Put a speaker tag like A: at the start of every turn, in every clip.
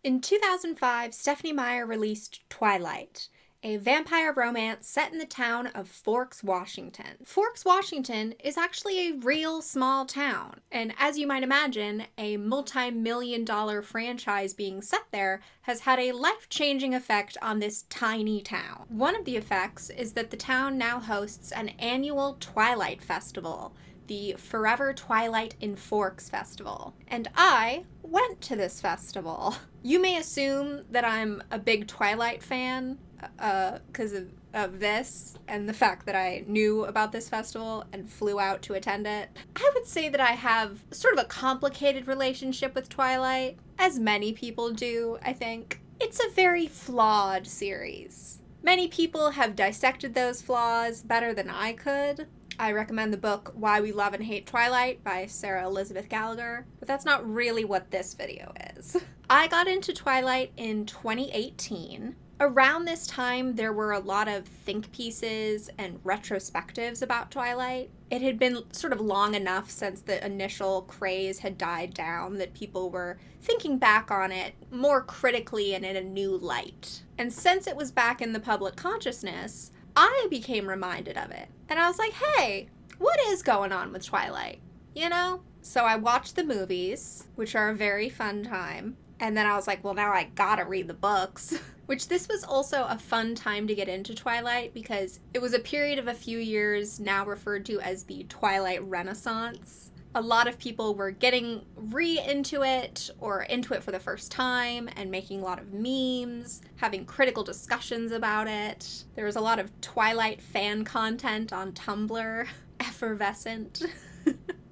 A: In 2005, Stephenie Meyer released Twilight, a vampire romance set in the town of Forks, Washington. Forks, Washington is actually a real small town, and as you might imagine, a multi-million-dollar franchise being set there has had a life-changing effect on this tiny town. One of the effects is that the town now hosts an annual Twilight Festival, the Forever Twilight in Forks Festival. And I went to this festival. You may assume that I'm a big Twilight fan because of this and the fact that I knew about this festival and flew out to attend it. I would say that I have sort of a complicated relationship with Twilight, as many people do, I think. It's a very flawed series. Many people have dissected those flaws better than I could. I recommend the book Why We Love and Hate Twilight by Sarah Elizabeth Gallagher, but that's not really what this video is. I got into Twilight in 2018. Around this time, there were a lot of think pieces and retrospectives about Twilight. It had been sort of long enough since the initial craze had died down that people were thinking back on it more critically and in a new light. And since it was back in the public consciousness, I became reminded of it. And I was like, hey, what is going on with Twilight? You know? So I watched the movies, which are a very fun time. And then I was like, well, now I gotta read the books. Which this was also a fun time to get into Twilight because it was a period of a few years now referred to as the Twilight Renaissance. A lot of people were getting into it or into it for the first time and making a lot of memes, having critical discussions about it. There was a lot of Twilight fan content on Tumblr. Effervescent.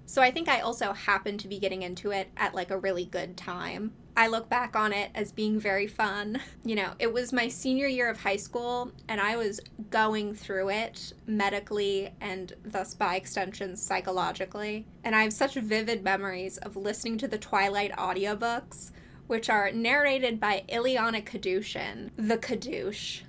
A: So I think I also happened to be getting into it at like a really good time. I look back on it as being very fun. You know, it was my senior year of high school, and I was going through it medically and thus by extension psychologically. And I have such vivid memories of listening to the Twilight audiobooks, which are narrated by Ileana Kadushin, the Kadoosh.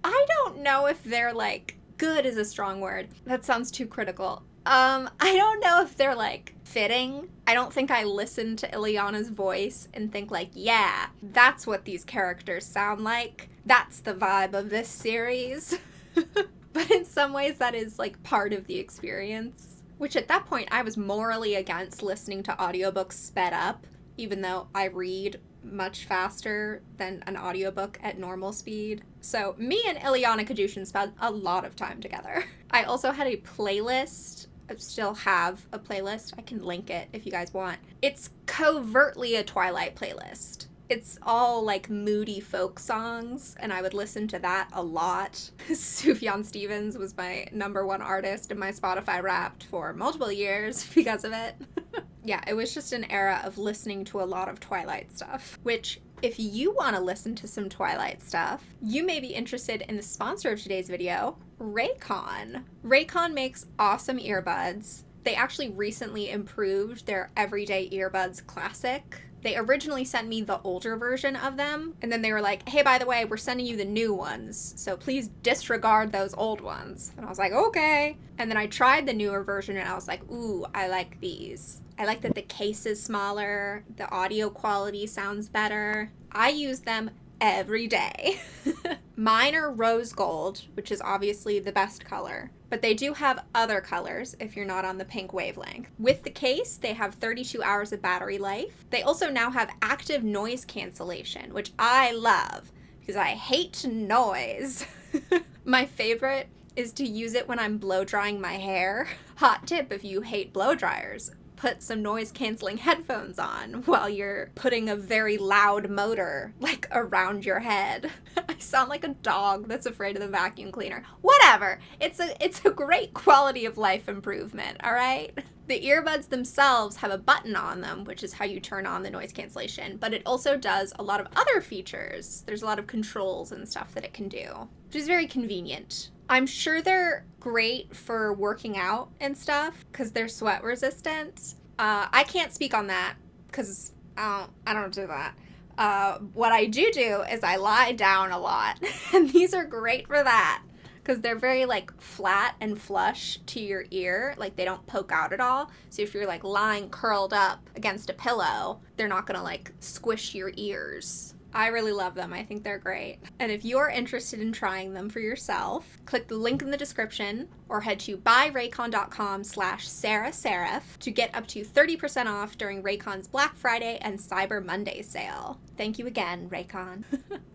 A: I don't know if they're like, good is a strong word. That sounds too critical. I don't know if they're like fitting. I don't think I listen to Ileana's voice and think like, yeah, that's what these characters sound like. That's the vibe of this series. But in some ways that is like part of the experience, which at that point I was morally against listening to audiobooks sped up, even though I read much faster than an audiobook at normal speed. So me and Ileana Kadushin spent a lot of time together. I also had a playlist. I still have a playlist. I can link it if you guys want. It's covertly a Twilight playlist. It's all like moody folk songs, and I would listen to that a lot. Sufjan Stevens was my #1 artist in my Spotify Wrapped for multiple years because of it. Yeah, it was just an era of listening to a lot of Twilight stuff, which if you want to listen to some Twilight stuff, you may be interested in the sponsor of today's video, Raycon. Raycon makes awesome earbuds. They actually recently improved their Everyday Earbuds Classic. They originally sent me the older version of them, and then they were like, hey, by the way, we're sending you the new ones, so please disregard those old ones. And I was like, okay. And then I tried the newer version, and I was like, ooh, I like these. I like that the case is smaller, the audio quality sounds better. I use them every day. Mine are rose gold, which is obviously the best color, but they do have other colors if you're not on the pink wavelength. With the case, they have 32 hours of battery life. They also now have active noise cancellation, which I love because I hate noise. My favorite is to use it when I'm blow drying my hair. Hot tip if you hate blow dryers. Put some noise canceling headphones on while you're putting a very loud motor like around your head. I sound like a dog that's afraid of the vacuum cleaner. Whatever. It's a great quality of life improvement, all right? The earbuds themselves have a button on them, which is how you turn on the noise cancellation, but it also does a lot of other features. There's a lot of controls and stuff that it can do, which is very convenient. I'm sure they're great for working out and stuff because they're sweat resistant. I can't speak on that because I don't do that. What I do is I lie down a lot, and these are great for that because they're very like flat and flush to your ear, like they don't poke out at all. So if you're like lying curled up against a pillow, they're not gonna like squish your ears. I really love them. I think they're great. And if you're interested in trying them for yourself, click the link in the description or head to buyraycon.com/SarahSerif to get up to 30% off during Raycon's Black Friday and Cyber Monday sale. Thank you again, Raycon.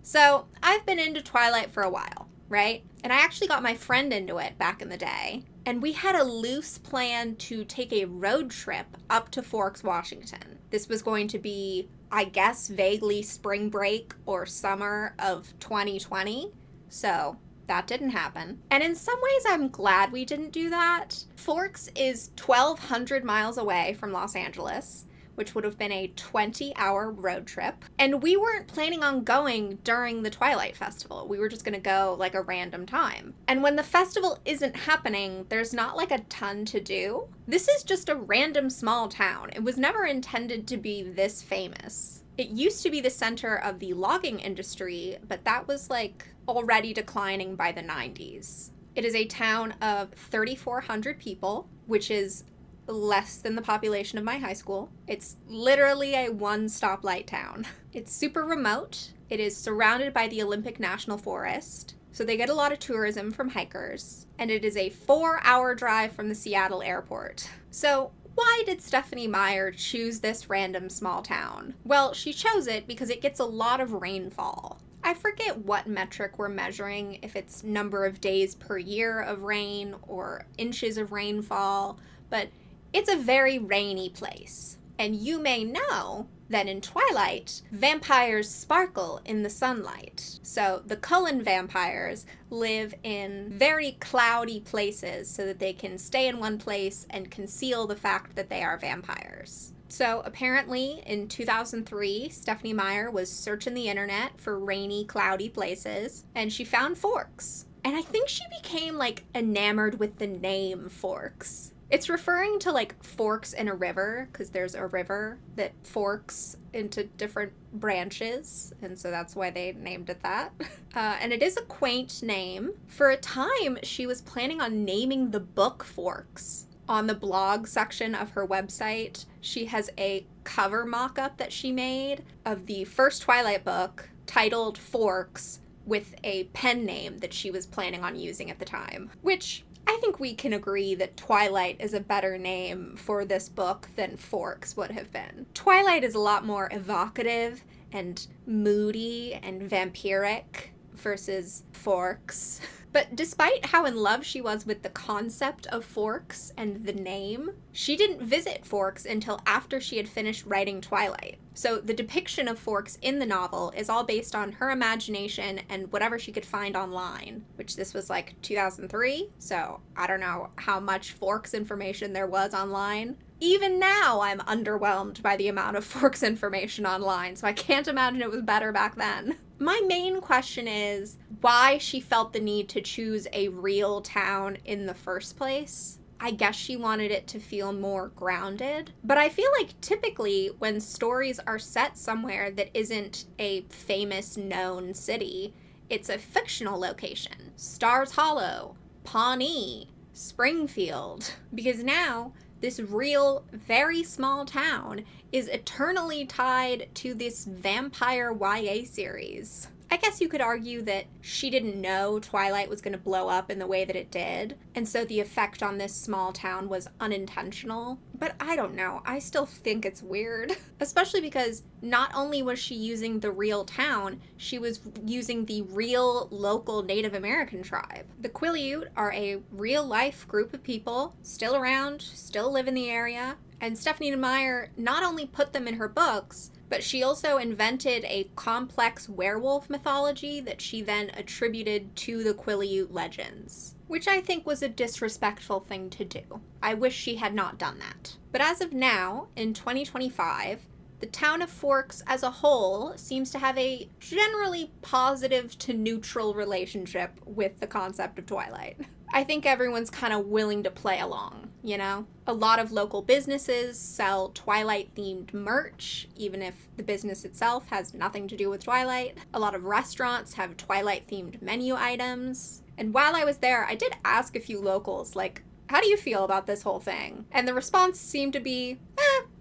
A: So, I've been into Twilight for a while, right? And I actually got my friend into it back in the day. And we had a loose plan to take a road trip up to Forks, Washington. This was going to be, I guess, vaguely spring break or summer of 2020. So that didn't happen. And in some ways, I'm glad we didn't do that. Forks is 1,200 miles away from Los Angeles, which would have been a 20-hour road trip. And we weren't planning on going during the Twilight Festival. We were just gonna go like a random time. And when the festival isn't happening, there's not like a ton to do. This is just a random small town. It was never intended to be this famous. It used to be the center of the logging industry, but that was like already declining by the 90s. It is a town of 3,400 people, which is less than the population of my high school. It's literally a one-stoplight town. It's super remote. It is surrounded by the Olympic National Forest, so they get a lot of tourism from hikers, and it is a 4-hour drive from the Seattle airport. So why did Stephenie Meyer choose this random small town? Well, she chose it because it gets a lot of rainfall. I forget what metric we're measuring, if it's number of days per year of rain or inches of rainfall, but it's a very rainy place. And you may know that in Twilight, vampires sparkle in the sunlight. So the Cullen vampires live in very cloudy places so that they can stay in one place and conceal the fact that they are vampires. So apparently in 2003, Stephenie Meyer was searching the internet for rainy, cloudy places, and she found Forks. And I think she became like enamored with the name Forks. It's referring to like forks in a river, because there's a river that forks into different branches, and so that's why they named it that. And it is a quaint name. For a time, she was planning on naming the book Forks. On the blog section of her website, she has a cover mock-up that she made of the first Twilight book titled Forks with a pen name that she was planning on using at the time, which I think we can agree that Twilight is a better name for this book than Forks would have been. Twilight is a lot more evocative and moody and vampiric versus Forks. But despite how in love she was with the concept of Forks and the name, she didn't visit Forks until after she had finished writing Twilight. So the depiction of Forks in the novel is all based on her imagination and whatever she could find online, which this was like 2003, so I don't know how much Forks information there was online. Even now, I'm underwhelmed by the amount of Forks information online, so I can't imagine it was better back then. My main question is why she felt the need to choose a real town in the first place. I guess she wanted it to feel more grounded. But I feel like typically when stories are set somewhere that isn't a famous known city, it's a fictional location. Stars Hollow, Pawnee, Springfield. Because now this real, very small town is eternally tied to this vampire YA series. I guess you could argue that she didn't know Twilight was going to blow up in the way that it did, and so the effect on this small town was unintentional. But I don't know, I still think it's weird. Especially because not only was she using the real town, she was using the real local Native American tribe. The Quileute are a real-life group of people, still around, still live in the area, and Stephenie Meyer not only put them in her books, but she also invented a complex werewolf mythology that she then attributed to the Quileute legends, which I think was a disrespectful thing to do. I wish she had not done that. But as of now, in 2025, the town of Forks as a whole seems to have a generally positive to neutral relationship with the concept of Twilight. I think everyone's kind of willing to play along, you know? A lot of local businesses sell Twilight-themed merch, even if the business itself has nothing to do with Twilight. A lot of restaurants have Twilight-themed menu items. And while I was there, I did ask a few locals, like, how do you feel about this whole thing? And the response seemed to be,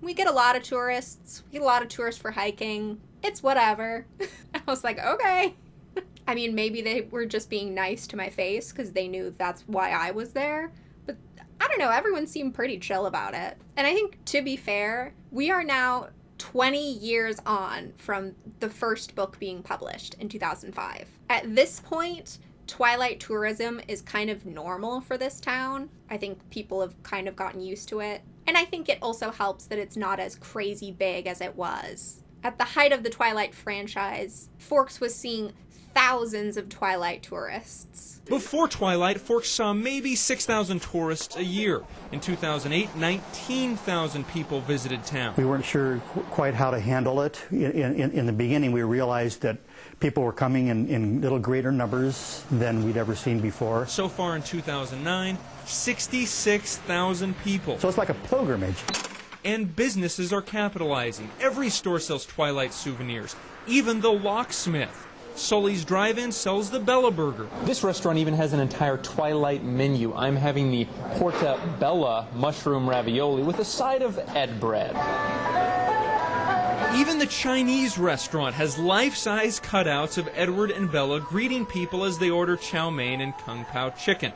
A: we get a lot of tourists. We get a lot of tourists for hiking. it's whatever. I was like, okay. I mean, maybe they were just being nice to my face because they knew that's why I was there. But I don't know, everyone seemed pretty chill about it. And I think, to be fair, we are now 20 years on from the first book being published in 2005. At this point, twilight tourism is kind of normal for this town. I think people have kind of gotten used to it. And I think it also helps that it's not as crazy big as it was. At the height of the Twilight franchise, Forks was seeing thousands of Twilight tourists.
B: Before Twilight, Forks saw maybe 6,000 tourists a year. In 2008, 19,000 people visited town.
C: We weren't sure quite how to handle it. In the beginning, we realized that people were coming in little greater numbers than we'd ever seen before.
B: So far in 2009, 66,000 people.
C: So it's like a pilgrimage.
B: And businesses are capitalizing. Every store sells Twilight souvenirs, even the locksmith. Sully's Drive-In sells the Bella Burger.
D: This restaurant even has an entire Twilight menu. I'm having the Portabella mushroom ravioli with a side of Ed bread.
B: Even the Chinese restaurant has life-size cutouts of Edward and Bella greeting people as they order chow mein and kung pao chicken.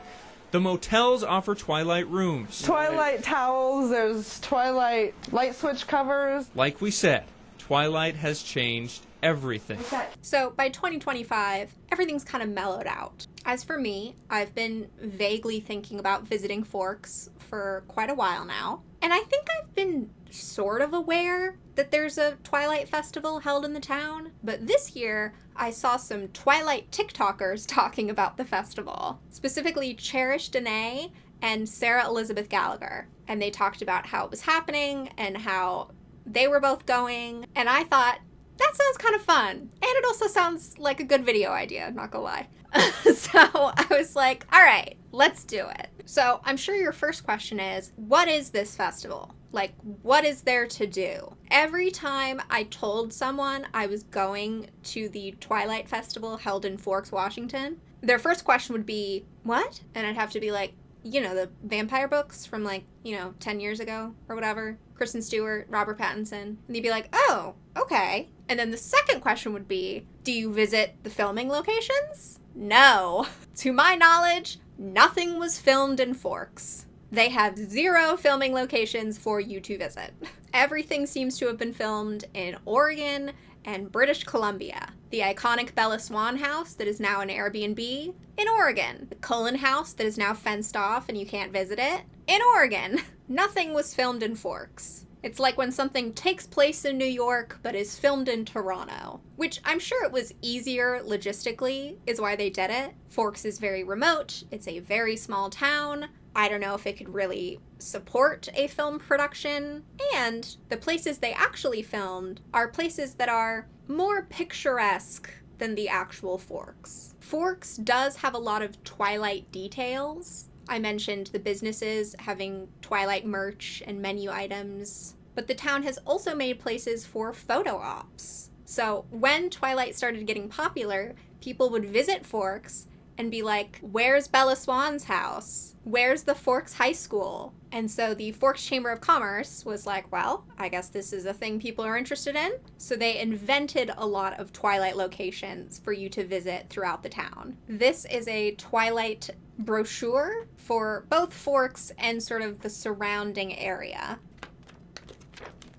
B: The motels offer Twilight rooms.
E: Twilight towels, there's Twilight light switch covers.
B: Like we said, Twilight has changed everything.
A: So by 2025, everything's kind of mellowed out. As for me, I've been vaguely thinking about visiting Forks for quite a while now. And I think I've been sort of aware that there's a Twilight festival held in the town. But this year, I saw some Twilight TikTokers talking about the festival. Specifically, Cherish Danae and Sarah Elizabeth Gallagher. And they talked about how it was happening and how they were both going. And I thought, that sounds kind of fun. And it also sounds like a good video idea, not gonna lie. So I was like, all right, let's do it. So I'm sure your first question is, what is this festival? Like, what is there to do? Every time I told someone I was going to the Twilight Festival held in Forks, Washington, their first question would be, what? And I'd have to be like, you know, the vampire books from 10 years ago or whatever. Kristen Stewart, Robert Pattinson. And they'd be like, oh, okay. And then the second question would be, do you visit the filming locations? No. To my knowledge, nothing was filmed in Forks. They have 0 filming locations for you to visit. Everything seems to have been filmed in Oregon and British Columbia. The iconic Bella Swan house that is now an Airbnb in Oregon. The Cullen house that is now fenced off and you can't visit it in Oregon. Nothing was filmed in Forks. It's like when something takes place in New York but is filmed in Toronto, which I'm sure it was easier logistically is why they did it. Forks is very remote. It's a very small town. I don't know if it could really support a film production. And the places they actually filmed are places that are more picturesque than the actual Forks. Forks does have a lot of Twilight details. I mentioned the businesses having Twilight merch and menu items, but the town has also made places for photo ops. So when Twilight started getting popular, people would visit Forks and be like, where's Bella Swan's house? Where's the Forks High School? And so the Forks Chamber of Commerce was like, well, I guess this is a thing people are interested in. So they invented a lot of Twilight locations for you to visit throughout the town. This is a Twilight brochure for both Forks and sort of the surrounding area.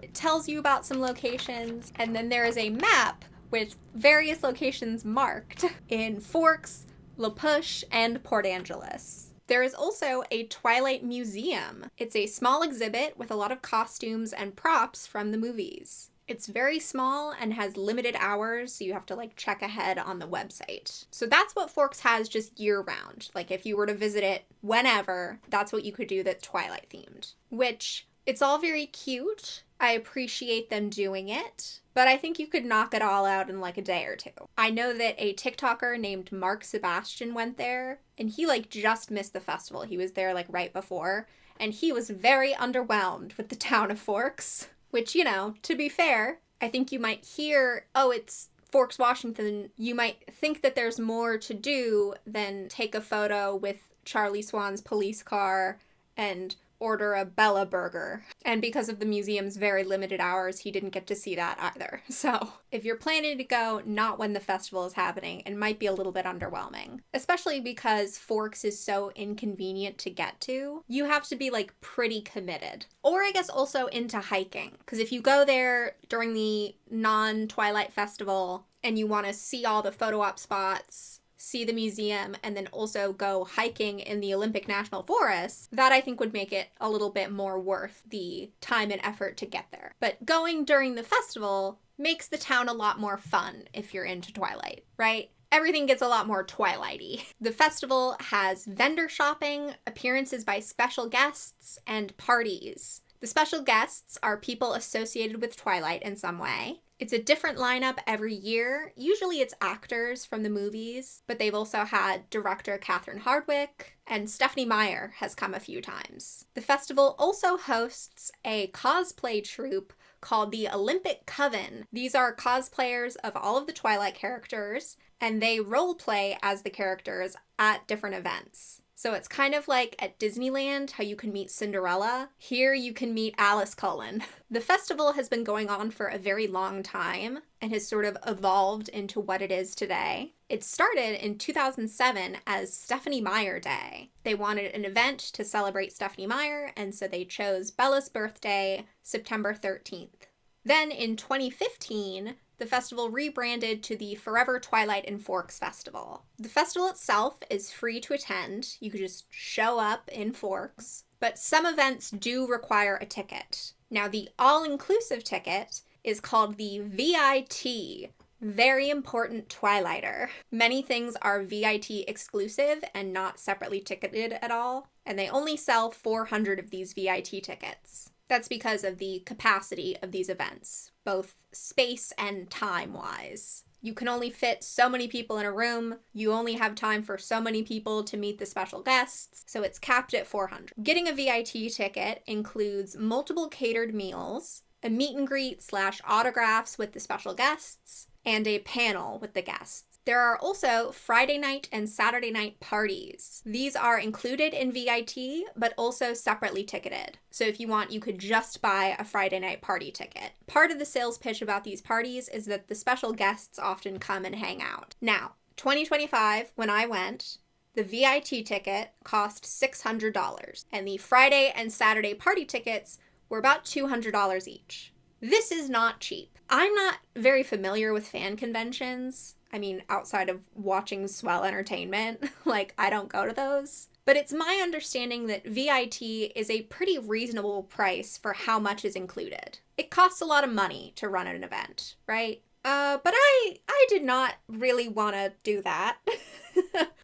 A: It tells you about some locations, and then there is a map with various locations marked in Forks, La Push, and Port Angeles. There is also a Twilight Museum. It's a small exhibit with a lot of costumes and props from the movies. It's very small and has limited hours, so you have to check ahead on the website. So that's what Forks has just year-round. If you were to visit it whenever, that's what you could do that's Twilight themed. Which, it's all very cute. I appreciate them doing it, but I think you could knock it all out in a day or two. I know that a TikToker named Mark Sebastian went there, and he just missed the festival. He was there right before, and he was very underwhelmed with the town of Forks. Which, to be fair, I think you might hear, oh, it's Forks, Washington. You might think that there's more to do than take a photo with Charlie Swan's police car and order a Bella burger. And because of the museum's very limited hours, he didn't get to see that either. So if you're planning to go, not when the festival is happening, it might be a little bit underwhelming. Especially because Forks is so inconvenient to get to. You have to be like pretty committed. Or I guess also into hiking. Because if you go there during the non-Twilight Festival and you want to see all the photo op spots, see the museum, and then also go hiking in the Olympic National Forest, that I think would make it a little bit more worth the time and effort to get there. But going during the festival makes the town a lot more fun if you're into Twilight, right? Everything gets a lot more Twilighty. The festival has vendor shopping, appearances by special guests, and parties. The special guests are people associated with Twilight in some way. It's a different lineup every year. Usually it's actors from the movies, but they've also had director Catherine Hardwicke, and Stephenie Meyer has come a few times. The festival also hosts a cosplay troupe called the Olympic Coven. These are cosplayers of all of the Twilight characters, and they role play as the characters at different events. So it's kind of like at Disneyland, how you can meet Cinderella. Here you can meet Alice Cullen. The festival has been going on for a very long time and has sort of evolved into what it is today. It started in 2007 as Stephenie Meyer Day. They wanted an event to celebrate Stephenie Meyer, and so they chose Bella's birthday, September 13th. Then in 2015, the festival rebranded to the Forever Twilight and Forks Festival. The festival itself is free to attend. You could just show up in Forks. But some events do require a ticket. Now, the all-inclusive ticket is called the VIT, Very Important Twilighter. Many things are VIT exclusive and not separately ticketed at all, and they only sell 400 of these VIT tickets. That's because of the capacity of these events, both space and time-wise. You can only fit so many people in a room, you only have time for so many people to meet the special guests, so it's capped at 400. Getting a VIT ticket includes multiple catered meals, a meet and greet / autographs with the special guests, and a panel with the guests. There are also Friday night and Saturday night parties. These are included in VIT, but also separately ticketed. So if you want, you could just buy a Friday night party ticket. Part of the sales pitch about these parties is that the special guests often come and hang out. Now, 2025, when I went, the VIT ticket cost $600, and the Friday and Saturday party tickets were about $200 each. This is not cheap. I'm not very familiar with fan conventions. I mean, outside of watching Swell Entertainment, like, I don't go to those. But it's my understanding that VIT is a pretty reasonable price for how much is included. It costs a lot of money to run an event, right? But I did not really want to do that.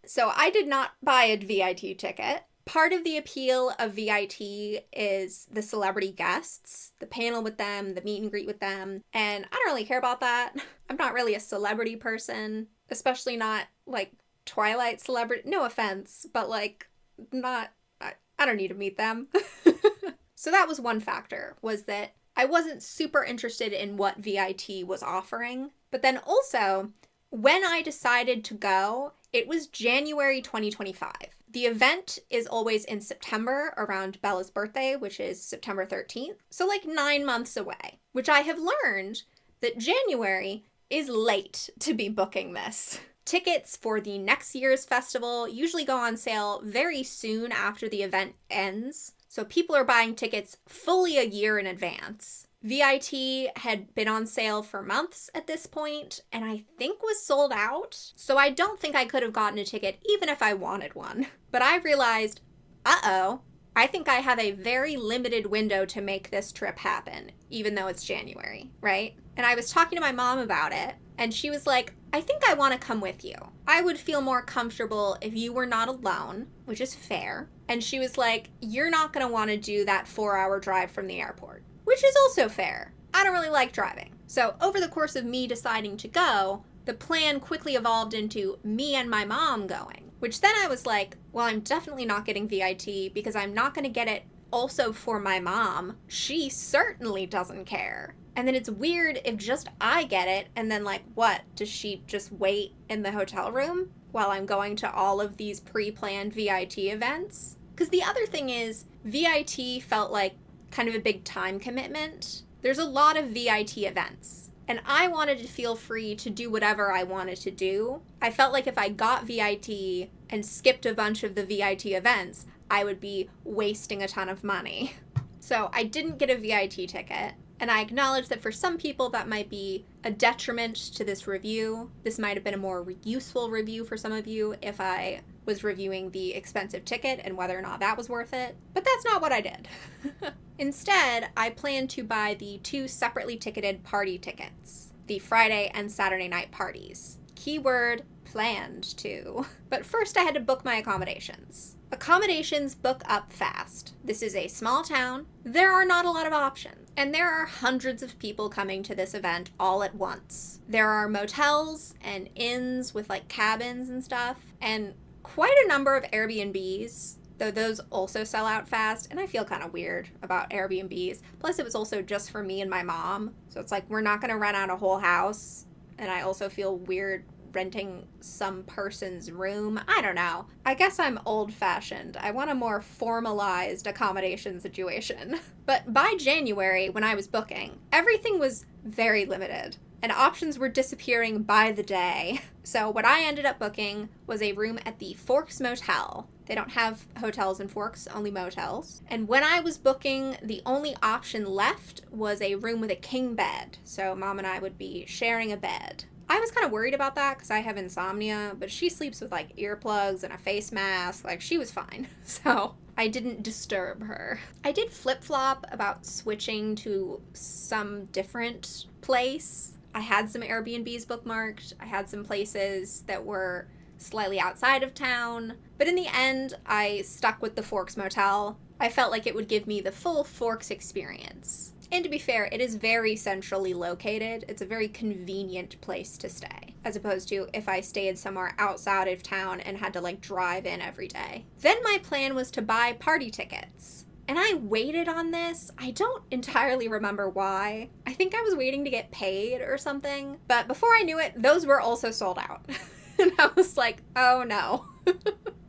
A: So I did not buy a VIT ticket. Part of the appeal of VIT is the celebrity guests, the panel with them, the meet and greet with them, and I don't really care about that. I'm not really a celebrity person, especially not, like, Twilight celebrity. No offense, but, like, I don't need to meet them. So that was one factor, was that I wasn't super interested in what VIT was offering. But then also, when I decided to go, it was January 2025. The event is always in September around Bella's birthday, which is September 13th. So like 9 months away, which I have learned that January is late to be booking this. Tickets for the next year's festival usually go on sale very soon after the event ends. So people are buying tickets fully a year in advance. VIT had been on sale for months at this point, and I think was sold out. So I don't think I could have gotten a ticket even if I wanted one. But I realized, I think I have a very limited window to make this trip happen, even though it's January, right? And I was talking to my mom about it, and she was like, I think I want to come with you. I would feel more comfortable if you were not alone, which is fair. And she was like, you're not going to want to do that 4-hour drive from the airport. Which is also fair. I don't really like driving. So over the course of me deciding to go, the plan quickly evolved into me and my mom going. Which then I was like, well, I'm definitely not getting VIT because I'm not going to get it also for my mom. She certainly doesn't care. And then it's weird if just I get it and then, like, what? Does she just wait in the hotel room while I'm going to all of these pre-planned VIT events? Because the other thing is, VIT felt like kind of a big time commitment. There's a lot of VIT events, and I wanted to feel free to do whatever I wanted to do. I felt like if I got VIT and skipped a bunch of the VIT events, I would be wasting a ton of money. So I didn't get a VIT ticket, and I acknowledge that for some people that might be a detriment to this review. This might have been a more useful review for some of you if I was reviewing the expensive ticket and whether or not that was worth it, but that's not what I did. Instead, I planned to buy the 2 separately ticketed party tickets, the Friday and Saturday night parties. Keyword, planned to. But first I had to book my accommodations. Accommodations book up fast. This is a small town. There are not a lot of options. And there are hundreds of people coming to this event all at once. There are motels and inns with like cabins and stuff, and quite a number of Airbnbs, though those also sell out fast, and I feel kind of weird about Airbnbs. Plus, it was also just for me and my mom, so it's like we're not going to rent out a whole house, and I also feel weird renting some person's room. I don't know. I guess I'm old-fashioned. I want a more formalized accommodation situation. But by January, when I was booking, everything was very limited, and options were disappearing by the day. So what I ended up booking was a room at the Forks Motel. They don't have hotels in Forks, only motels. And when I was booking, the only option left was a room with a king bed. So Mom and I would be sharing a bed. I was kind of worried about that because I have insomnia, but she sleeps with like earplugs and a face mask. Like, she was fine. So I didn't disturb her. I did flip-flop about switching to some different place. I had some Airbnbs bookmarked. I had some places that were slightly outside of town. But in the end, I stuck with the Forks Motel. I felt like it would give me the full Forks experience. And to be fair, it is very centrally located. It's a very convenient place to stay, as opposed to if I stayed somewhere outside of town and had to like drive in every day. Then my plan was to buy party tickets. And I waited on this. I don't entirely remember why. I think I was waiting to get paid or something. But before I knew it, those were also sold out. And I was like, oh no.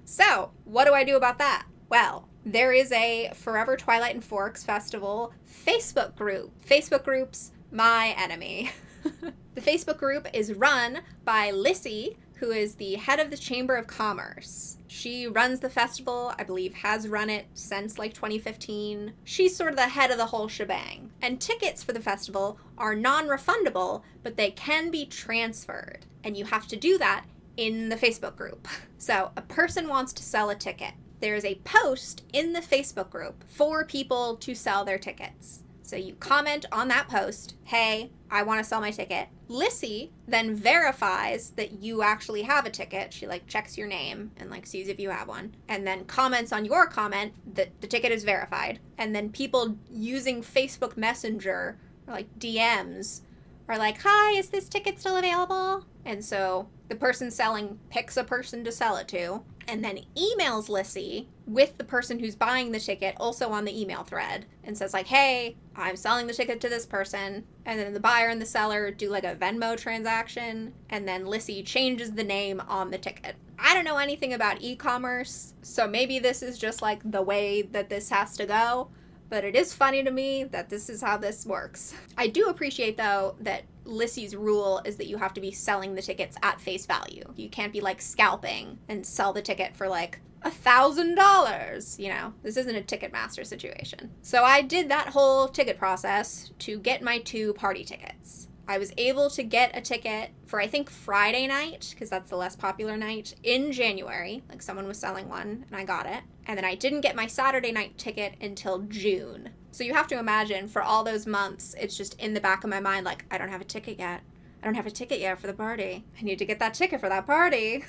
A: So, what do I do about that? Well, there is a Forever Twilight and Forks Festival Facebook group. Facebook group's my enemy. The Facebook group is run by Lissy, who is the head of the Chamber of Commerce. She runs the festival, I believe has run it since like 2015. She's sort of the head of the whole shebang. And tickets for the festival are non-refundable, but they can be transferred. And you have to do that in the Facebook group. So a person wants to sell a ticket. There's a post in the Facebook group for people to sell their tickets. So you comment on that post, hey, I want to sell my ticket. Lissy then verifies that you actually have a ticket. She like checks your name and like sees if you have one, and then comments on your comment that the ticket is verified. And then people using Facebook Messenger or like DMs are like, hi, is this ticket still available? And so the person selling picks a person to sell it to, and then emails Lissy with the person who's buying the ticket also on the email thread and says like, hey, I'm selling the ticket to this person. And then the buyer and the seller do like a Venmo transaction, and then Lissy changes the name on the ticket. I don't know anything about e-commerce, so maybe this is just like the way that this has to go, but it is funny to me that this is how this works. I do appreciate, though, that Lissy's rule is that you have to be selling the tickets at face value. You can't be like scalping and sell the ticket for like $1,000. You know, this isn't a Ticketmaster situation. So I did that whole ticket process to get my 2 party tickets. I was able to get a ticket for, I think, Friday night, because that's the less popular night, in January. Like, someone was selling one, and I got it. And then I didn't get my Saturday night ticket until June. So you have to imagine, for all those months, it's just in the back of my mind, like, I don't have a ticket yet. I don't have a ticket yet for the party. I need to get that ticket for that party.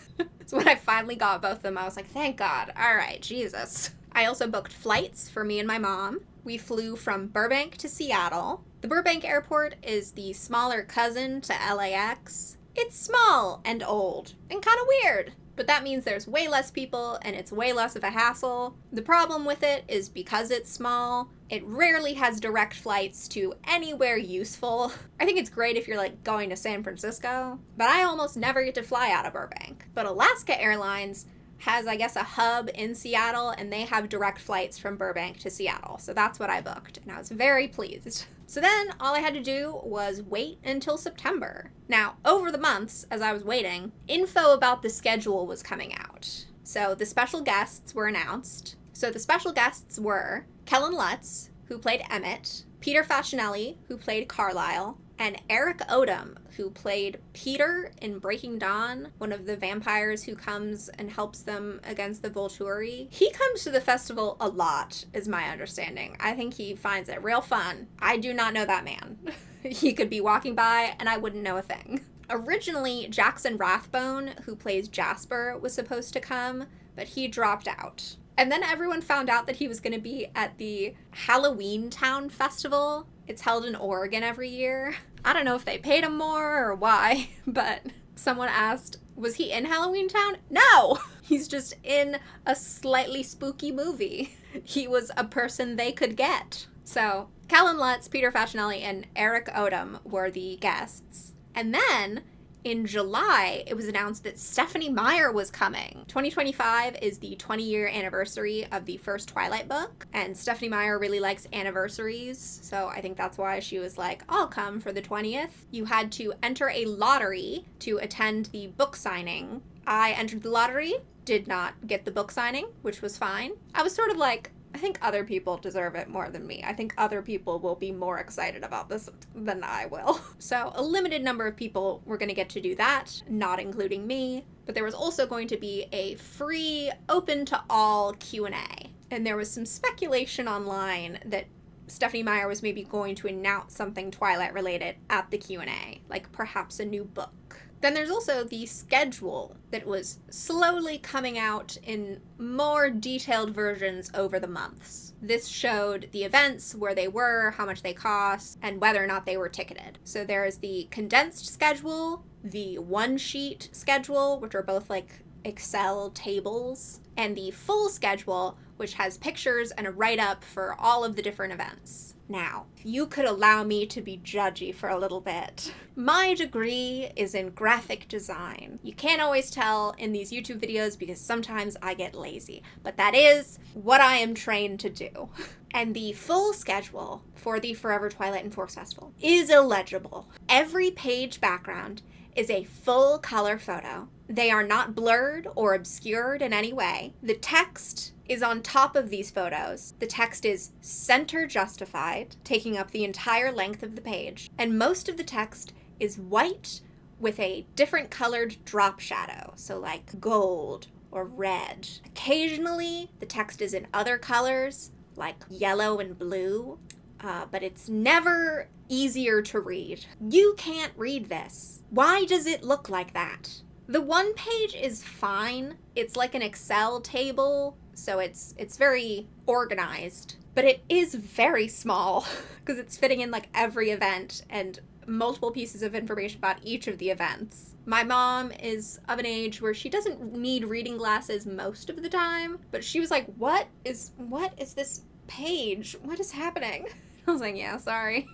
A: So when I finally got both of them, I was like, thank God. All right, Jesus. I also booked flights for me and my mom. We flew from Burbank to Seattle. The Burbank airport is the smaller cousin to LAX. It's small and old and kind of weird, but that means there's way less people and it's way less of a hassle. The problem with it is because it's small, it rarely has direct flights to anywhere useful. I think it's great if you're like going to San Francisco, but I almost never get to fly out of Burbank. But Alaska Airlines has, I guess, a hub in Seattle, and they have direct flights from Burbank to Seattle. So that's what I booked, and I was very pleased. So then all I had to do was wait until September. Now, over the months, as I was waiting, info about the schedule was coming out. So the special guests were announced. So the special guests were Kellen Lutz, who played Emmett, Peter Facinelli, who played Carlisle, and Eric Odom, who played Peter in Breaking Dawn, one of the vampires who comes and helps them against the Volturi. He comes to the festival a lot, is my understanding. I think he finds it real fun. I do not know that man. He could be walking by and I wouldn't know a thing. Originally, Jackson Rathbone, who plays Jasper, was supposed to come, but he dropped out. And then everyone found out that he was going to be at the Halloween Town Festival. It's held in Oregon every year. I don't know if they paid him more or why, but someone asked, was he in Halloween Town? No! He's just in a slightly spooky movie. He was a person they could get. So, Kellen Lutz, Peter Facinelli, and Eric Odom were the guests. And then, in July, it was announced that Stephenie Meyer was coming. 2025 is the 20-year anniversary of the first Twilight book, and Stephenie Meyer really likes anniversaries, so I think that's why she was like, I'll come for the 20th. You had to enter a lottery to attend the book signing. I entered the lottery, did not get the book signing, which was fine. I was sort of like, I think other people deserve it more than me. I think other people will be more excited about this than I will. So a limited number of people were going to get to do that, not including me. But there was also going to be a free, open to all Q&A. And there was some speculation online that Stephenie Meyer was maybe going to announce something Twilight related at the Q&A, like perhaps a new book. Then there's also the schedule that was slowly coming out in more detailed versions over the months. This showed the events, where they were, how much they cost, and whether or not they were ticketed. So there is the condensed schedule, the one-sheet schedule, which are both like Excel tables, and the full schedule, which has pictures and a write-up for all of the different events. Now, if you could allow me to be judgy for a little bit. My degree is in graphic design. You can't always tell in these YouTube videos because sometimes I get lazy, but that is what I am trained to do. And the full schedule for the Forever Twilight and Forks Festival is illegible. Every page background is a full color photo. They are not blurred or obscured in any way. The text is on top of these photos. The text is center justified, taking up the entire length of the page, and most of the text is white with a different colored drop shadow, so like gold or red. Occasionally, the text is in other colors, like yellow and blue, but it's never easier to read. You can't read this. Why does it look like that? The one page is fine. It's like an Excel table, so it's very organized, but it is very small because it's fitting in like every event and multiple pieces of information about each of the events. My mom is of an age where she doesn't need reading glasses most of the time, but she was like, what is this page? What is happening? I was like, yeah, sorry.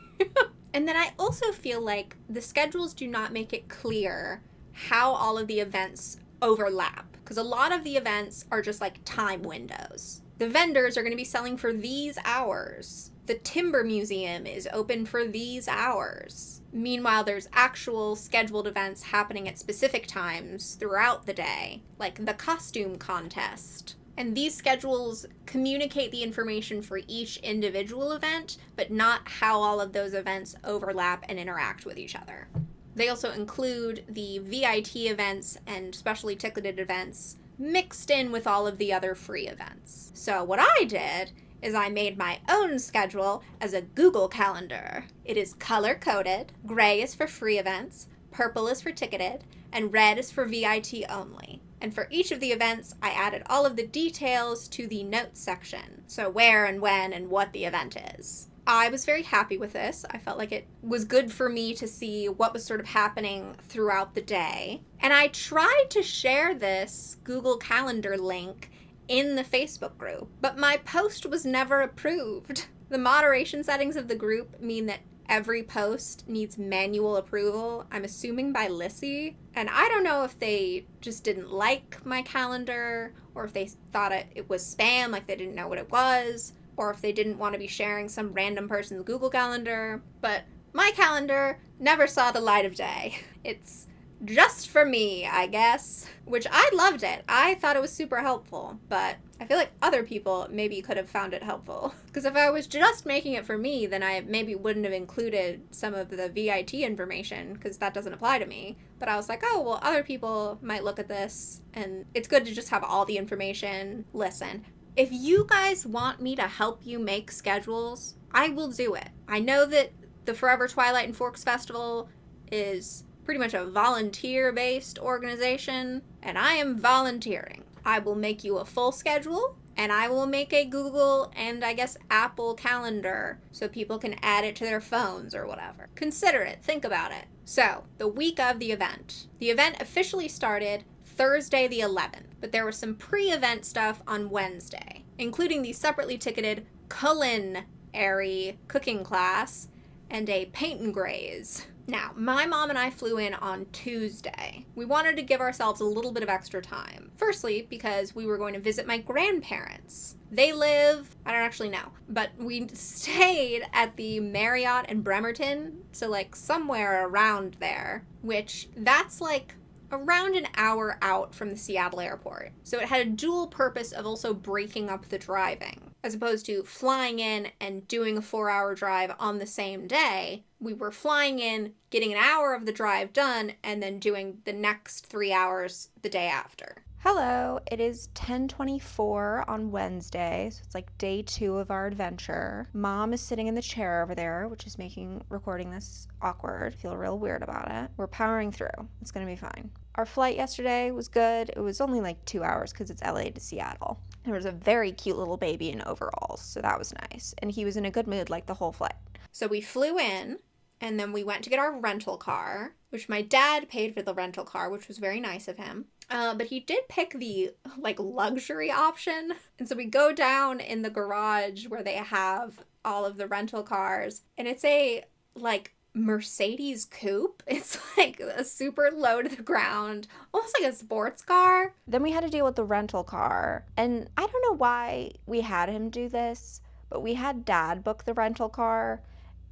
A: And then I also feel like the schedules do not make it clear how all of the events overlap, because a lot of the events are just like time windows. The vendors are going to be selling for these hours. The Timber Museum is open for these hours. Meanwhile, there's actual scheduled events happening at specific times throughout the day, like the costume contest. And these schedules communicate the information for each individual event, but not how all of those events overlap and interact with each other. They also include the VIT events and specially ticketed events mixed in with all of the other free events. So what I did is I made my own schedule as a Google Calendar. It is color-coded. Gray is for free events, purple is for ticketed, and red is for VIT only. And for each of the events, I added all of the details to the notes section. So where and when and what the event is. I was very happy with this. I felt like it was good for me to see what was sort of happening throughout the day. And I tried to share this Google Calendar link in the Facebook group, but my post was never approved. The moderation settings of the group mean that every post needs manual approval, I'm assuming by Lissy. And I don't know if they just didn't like my calendar, or if they thought it was spam, like they didn't know what it was, or if they didn't want to be sharing some random person's Google Calendar. But my calendar never saw the light of day. It's just for me, I guess, which I loved it. I thought it was super helpful, but I feel like other people maybe could have found it helpful. Because if I was just making it for me, then I maybe wouldn't have included some of the VIT information, because that doesn't apply to me. But I was like, oh, well, other people might look at this, and it's good to just have all the information. Listen, if you guys want me to help you make schedules, I will do it. I know that the Forever Twilight and Forks Festival is pretty much a volunteer-based organization, and I am volunteering. I will make you a full schedule, and I will make a Google and I guess Apple calendar so people can add it to their phones or whatever. Consider it. Think about it. So, the week of the event. The event officially started Thursday the 11th, but there was some pre-event stuff on Wednesday, including the separately ticketed culinary cooking class and a paint and graze. Now, my mom and I flew in on Tuesday. We wanted to give ourselves a little bit of extra time. Firstly, because we were going to visit my grandparents. They live, I don't actually know, but we stayed at the Marriott in Bremerton, so like somewhere around there, which that's like around an hour out from the Seattle airport. So it had a dual purpose of also breaking up the driving. As opposed to flying in and doing a 4-hour drive on the same day, we were flying in, getting an hour of the drive done, and then doing the next 3 hours the day after.
F: Hello, it is 10:24 on Wednesday, so it's like day 2 of our adventure. Mom is sitting in the chair over there, which is making recording this awkward. I feel real weird about it. We're powering through. It's gonna be fine. Our flight yesterday was good. It was only like 2 hours because it's LA to Seattle. There was a very cute little baby in overalls, so that was nice. And he was in a good mood like the whole flight.
A: So we flew in, and then we went to get our rental car, which my dad paid for the rental car, which was very nice of him. But he did pick the, like, luxury option. And so we go down in the garage where they have all of the rental cars. And it's a, like, Mercedes coupe. It's, like, a super low to the ground, almost like a sports car.
F: Then we had to deal with the rental car. And I don't know why we had him do this, but we had Dad book the rental car.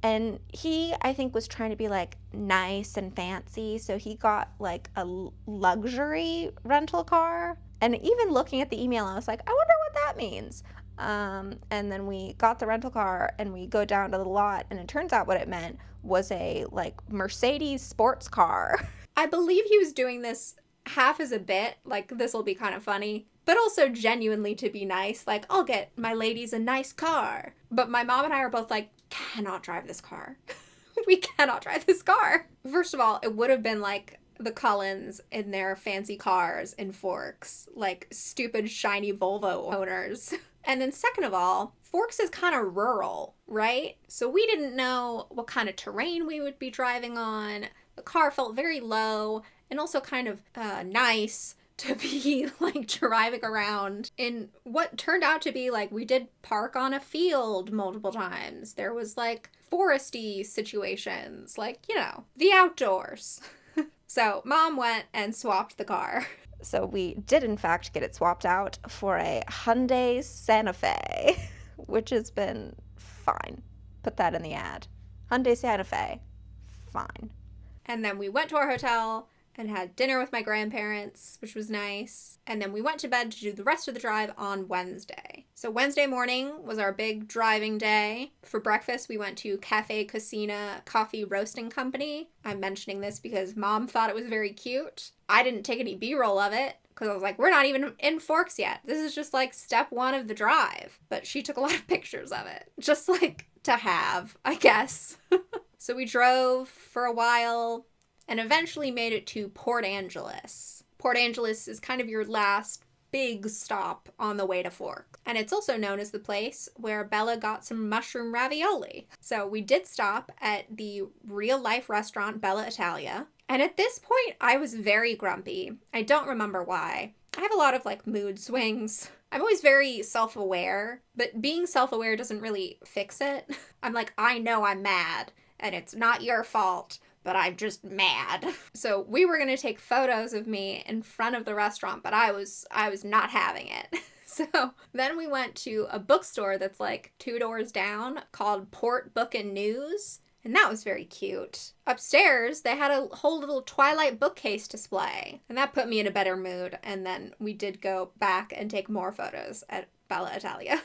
F: And he, I think, was trying to be, like, nice and fancy, so he got, like, a luxury rental car. And even looking at the email, I was like, I wonder what that means. And then we got the rental car, and we go down to the lot, and it turns out what it meant was a, like, Mercedes sports car.
A: I believe he was doing this half as a bit, like, this will be kind of funny, but also genuinely to be nice, like, I'll get my ladies a nice car. But my mom and I are both like, cannot drive this car. We cannot drive this car. First of all, it would have been like the Cullens in their fancy cars in Forks, like stupid shiny Volvo owners. And then second of all, Forks is kind of rural, right? So we didn't know what kind of terrain we would be driving on. The car felt very low and also kind of nice to be like driving around in what turned out to be like, we did park on a field multiple times. There was like foresty situations, like, you know, the outdoors. So Mom went and swapped the car.
F: So we did, in fact, get it swapped out for a Hyundai Santa Fe, which has been fine. Put that in the ad. Hyundai Santa Fe. Fine.
A: And then we went to our hotel and had dinner with my grandparents, which was nice. And then we went to bed to do the rest of the drive on Wednesday. So Wednesday morning was our big driving day. For breakfast, we went to Cafe Casina Coffee Roasting Company. I'm mentioning this because Mom thought it was very cute. I didn't take any B-roll of it because I was like, we're not even in Forks yet. This is just like step 1 of the drive. But she took a lot of pictures of it. Just like to have, I guess. So we drove for a while and eventually made it to Port Angeles. Port Angeles is kind of your last big stop on the way to Forks. And it's also known as the place where Bella got some mushroom ravioli. So we did stop at the real-life restaurant Bella Italia. And at this point, I was very grumpy. I don't remember why. I have a lot of, like, mood swings. I'm always very self-aware, but being self-aware doesn't really fix it. I'm like, I know I'm mad. and it's not your fault, but I'm just mad. So we were gonna take photos of me in front of the restaurant, but I was not having it. So then we went to a bookstore that's like 2 doors down called Port Book and News. And that was very cute. Upstairs, they had a whole little Twilight bookcase display. And that put me in a better mood. And then we did go back and take more photos at Bella Italia.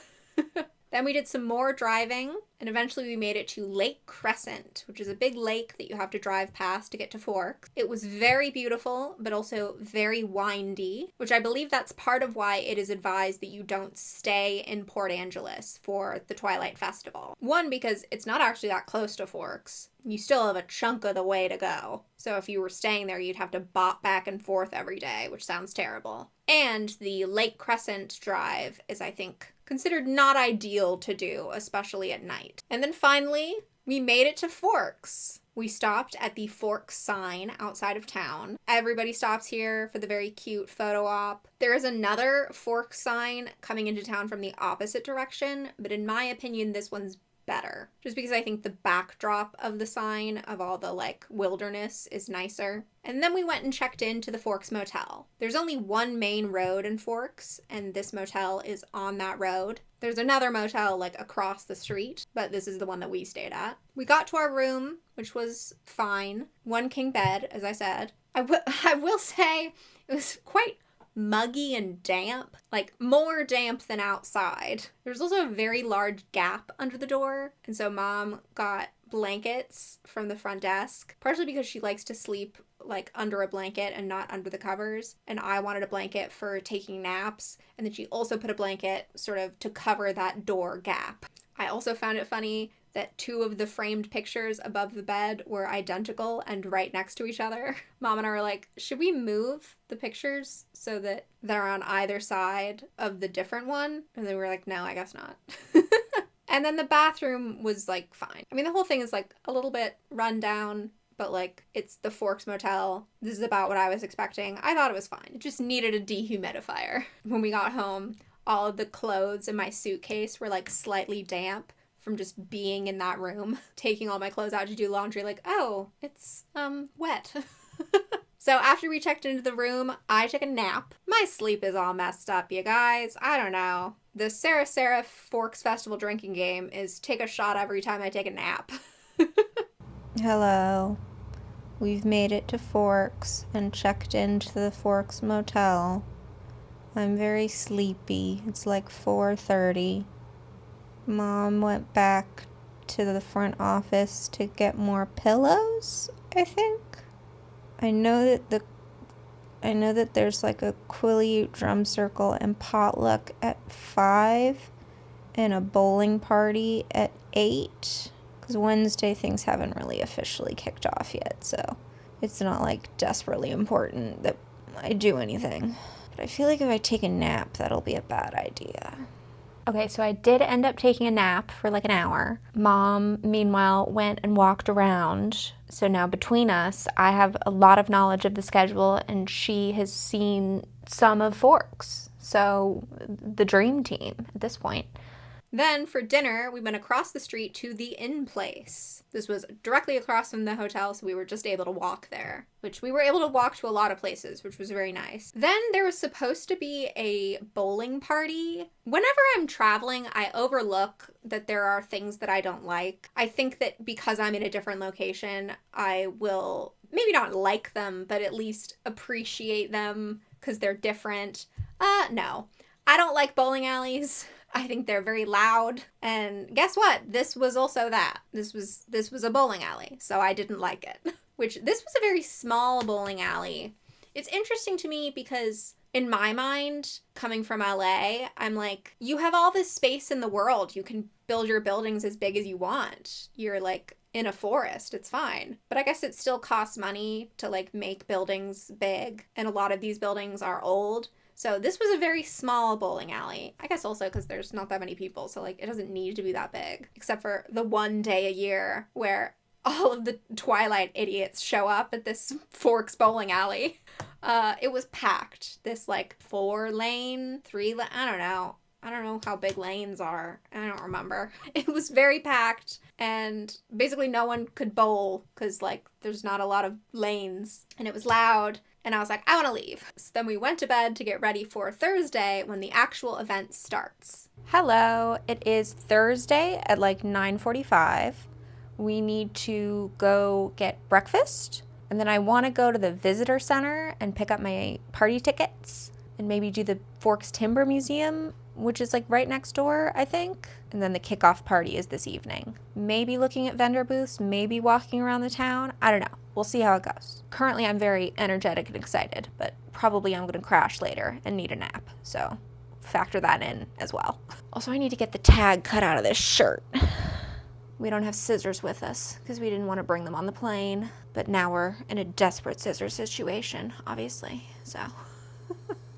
A: Then we did some more driving, and eventually we made it to Lake Crescent, which is a big lake that you have to drive past to get to Forks. It was very beautiful, but also very windy, which I believe that's part of why it is advised that you don't stay in Port Angeles for the Twilight Festival. One, because it's not actually that close to Forks. You still have a chunk of the way to go. So if you were staying there, you'd have to bop back and forth every day, which sounds terrible. And the Lake Crescent drive is, I think, considered not ideal to do, especially at night. And then finally, we made it to Forks. We stopped at the Forks sign outside of town. Everybody stops here for the very cute photo op. There is another Forks sign coming into town from the opposite direction, but in my opinion, this one's better. Just because I think the backdrop of the sign of all the like wilderness is nicer. And then we went and checked into the Forks Motel. There's only one main road in Forks, and this motel is on that road. There's another motel like across the street, but this is the one that we stayed at. We got to our room, which was fine. 1 king bed, as I said. I will say it was quite muggy and damp, like more damp than outside. There's also a very large gap under the door, and so Mom got blankets from the front desk, partially because she likes to sleep like under a blanket and not under the covers, and I wanted a blanket for taking naps, and then she also put a blanket sort of to cover that door gap. I also found it funny that 2 of the framed pictures above the bed were identical and right next to each other. Mom and I were like, should we move the pictures so that they're on either side of the different one? And they were like, no, I guess not. And then the bathroom was like fine. I mean, the whole thing is like a little bit run down, but like it's the Forks Motel. This is about what I was expecting. I thought it was fine. It just needed a dehumidifier. When we got home, all of the clothes in my suitcase were like slightly damp from just being in that room, taking all my clothes out to do laundry, like, oh, it's wet. So after we checked into the room, I took a nap. My sleep is all messed up, you guys. I don't know. The Sarah Forks Festival drinking game is take a shot every time I take a nap.
F: Hello. We've made it to Forks and checked into the Forks Motel. I'm very sleepy. It's like 4:30. Mom went back to the front office to get more pillows, I think. I know that there's like a Quileute drum circle and potluck at 5 and a bowling party at 8. Because Wednesday things haven't really officially kicked off yet, so it's not like desperately important that I do anything. But I feel like if I take a nap, that'll be a bad idea. Okay, so I did end up taking a nap for like an hour. Mom, meanwhile, went and walked around. So now between us, I have a lot of knowledge of the schedule, and she has seen some of Forks. So the dream team at this point.
A: Then for dinner, we went across the street to the Inn Place. This was directly across from the hotel, so we were just able to walk there, which we were able to walk to a lot of places, which was very nice. Then there was supposed to be a bowling party. Whenever I'm traveling, I overlook that there are things that I don't like. I think that because I'm in a different location, I will maybe not like them, but at least appreciate them because they're different. No. I don't like bowling alleys. I think they're very loud. And guess what? This was also that. This was a bowling alley, so I didn't like it. Which, this was a very small bowling alley. It's interesting to me because in my mind, coming from LA, I'm like, you have all this space in the world. You can build your buildings as big as you want. You're like in a forest. It's fine. But I guess it still costs money to like make buildings big. And a lot of these buildings are old. So this was a very small bowling alley. I guess also because there's not that many people, so like it doesn't need to be that big. Except for the one day a year where all of the Twilight idiots show up at this Forks bowling alley. It was packed. This like 4-lane, 3-lane, I don't know. I don't know how big lanes are. I don't remember. It was very packed, and basically no one could bowl because, like, there's not a lot of lanes, and it was loud, and I was like, I want to leave. So then we went to bed to get ready for Thursday when the actual event starts.
F: Hello, it is Thursday at like 9:45. We need to go get breakfast, and then I want to go to the visitor center and pick up my party tickets and maybe do the Forks Timber Museum, which is like right next door, I think. And then the kickoff party is this evening. Maybe looking at vendor booths, maybe walking around the town. I don't know. We'll see how it goes. Currently, I'm very energetic and excited, but probably I'm going to crash later and need a nap. So factor that in as well. Also, I need to get the tag cut out of this shirt. We don't have scissors with us because we didn't want to bring them on the plane. But now we're in a desperate scissor situation, obviously. So...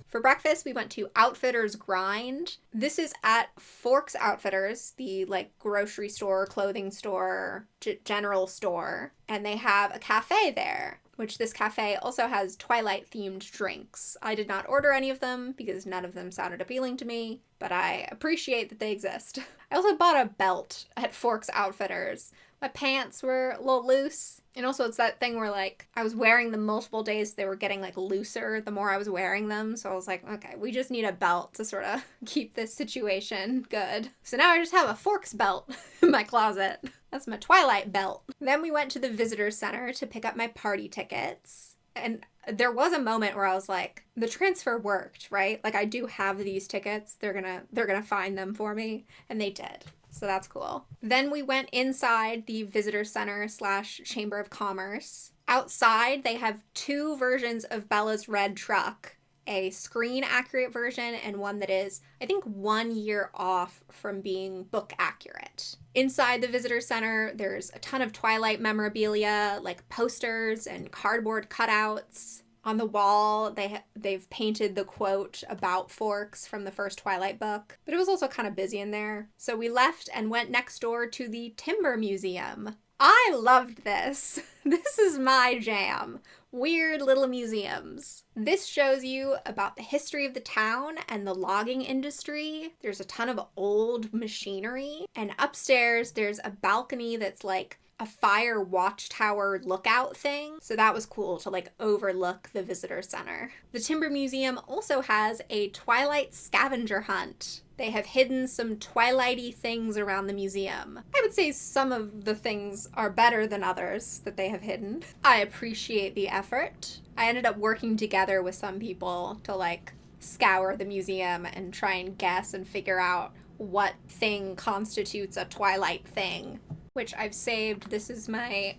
A: For breakfast, we went to Outfitters Grind. This is at Forks Outfitters, the like grocery store, clothing store, general store. And they have a cafe there, which this cafe also has Twilight themed drinks. I did not order any of them because none of them sounded appealing to me, but I appreciate that they exist. I also bought a belt at Forks Outfitters. My pants were a little loose. And also it's that thing where like I was wearing them multiple days. They were getting like looser the more I was wearing them. So I was like, okay, we just need a belt to sort of keep this situation good. So now I just have a Forks belt in my closet. That's my Twilight belt. Then we went to the visitor center to pick up my party tickets. And there was a moment where I was like, the transfer worked, right? Like I do have these tickets. They're gonna find them for me. And they did. So that's cool. Then we went inside the visitor center / Chamber of Commerce. Outside, they have two versions of Bella's red truck, a screen accurate version and one that is, I think, 1 year off from being book accurate. Inside the visitor center, there's a ton of Twilight memorabilia, like posters and cardboard cutouts. On the wall, they've painted the quote about Forks from the first Twilight book, but it was also kind of busy in there. So we left and went next door to the Timber Museum. I loved this. This is my jam. Weird little museums. This shows you about the history of the town and the logging industry. There's a ton of old machinery, and upstairs there's a balcony that's like a fire watchtower lookout thing. So that was cool to like overlook the visitor center. The Timber Museum also has a Twilight scavenger hunt. They have hidden some Twilighty things around the museum. I would say some of the things are better than others that they have hidden. I appreciate the effort. I ended up working together with some people to like scour the museum and try and guess and figure out what thing constitutes a Twilight thing, which I've saved. This is my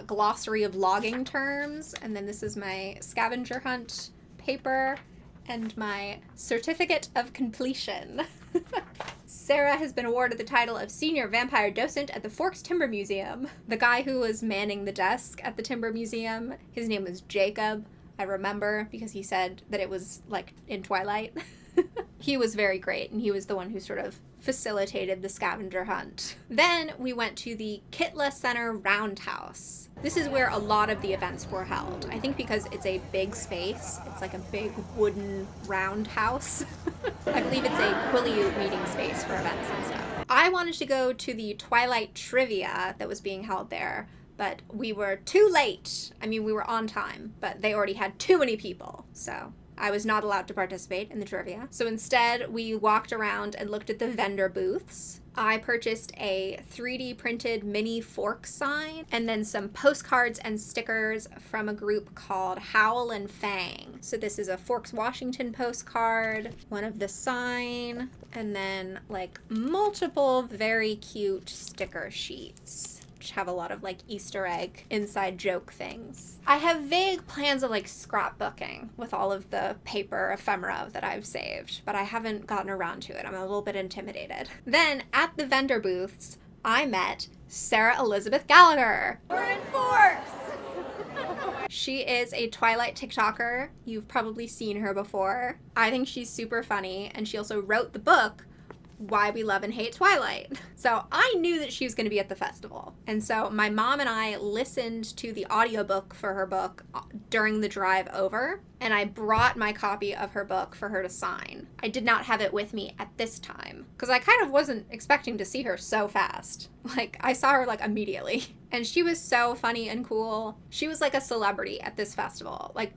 A: glossary of logging terms, and then this is my scavenger hunt paper and my certificate of completion. Sarah has been awarded the title of Senior Vampire Docent at the Forks Timber Museum. The guy who was manning the desk at the Timber Museum, his name was Jacob. I remember because he said that it was like in Twilight. He was very great, and he was the one who sort of facilitated the scavenger hunt. Then we went to the Kitla Center Roundhouse. This is where a lot of the events were held. I think because it's a big space. It's like a big wooden roundhouse. I believe it's a Quileute meeting space for events and stuff. I wanted to go to the Twilight trivia that was being held there, but we were too late. I mean, we were on time, but they already had too many people, so I was not allowed to participate in the trivia. So instead, we walked around and looked at the vendor booths. I purchased a 3D printed mini fork sign and then some postcards and stickers from a group called Howl and Fang. So this is a Forks, Washington postcard, one of the sign, and then like multiple very cute sticker sheets, which have a lot of like Easter egg inside joke things. I have vague plans of like scrapbooking with all of the paper ephemera that I've saved, but I haven't gotten around to it. I'm a little bit intimidated. Then at the vendor booths, I met Sarah Elizabeth Gallagher. We're in Forks! She is a Twilight TikToker. You've probably seen her before. I think she's super funny, and she also wrote the book Why We Love and Hate Twilight. So I knew that she was going to be at the festival. And so my mom and I listened to the audiobook for her book during the drive over. and I brought my copy of her book for her to sign. I did not have it with me at this time, because I kind of wasn't expecting to see her so fast. Like, I saw her, like, immediately. And she was so funny and cool. She was like a celebrity at this festival. Like,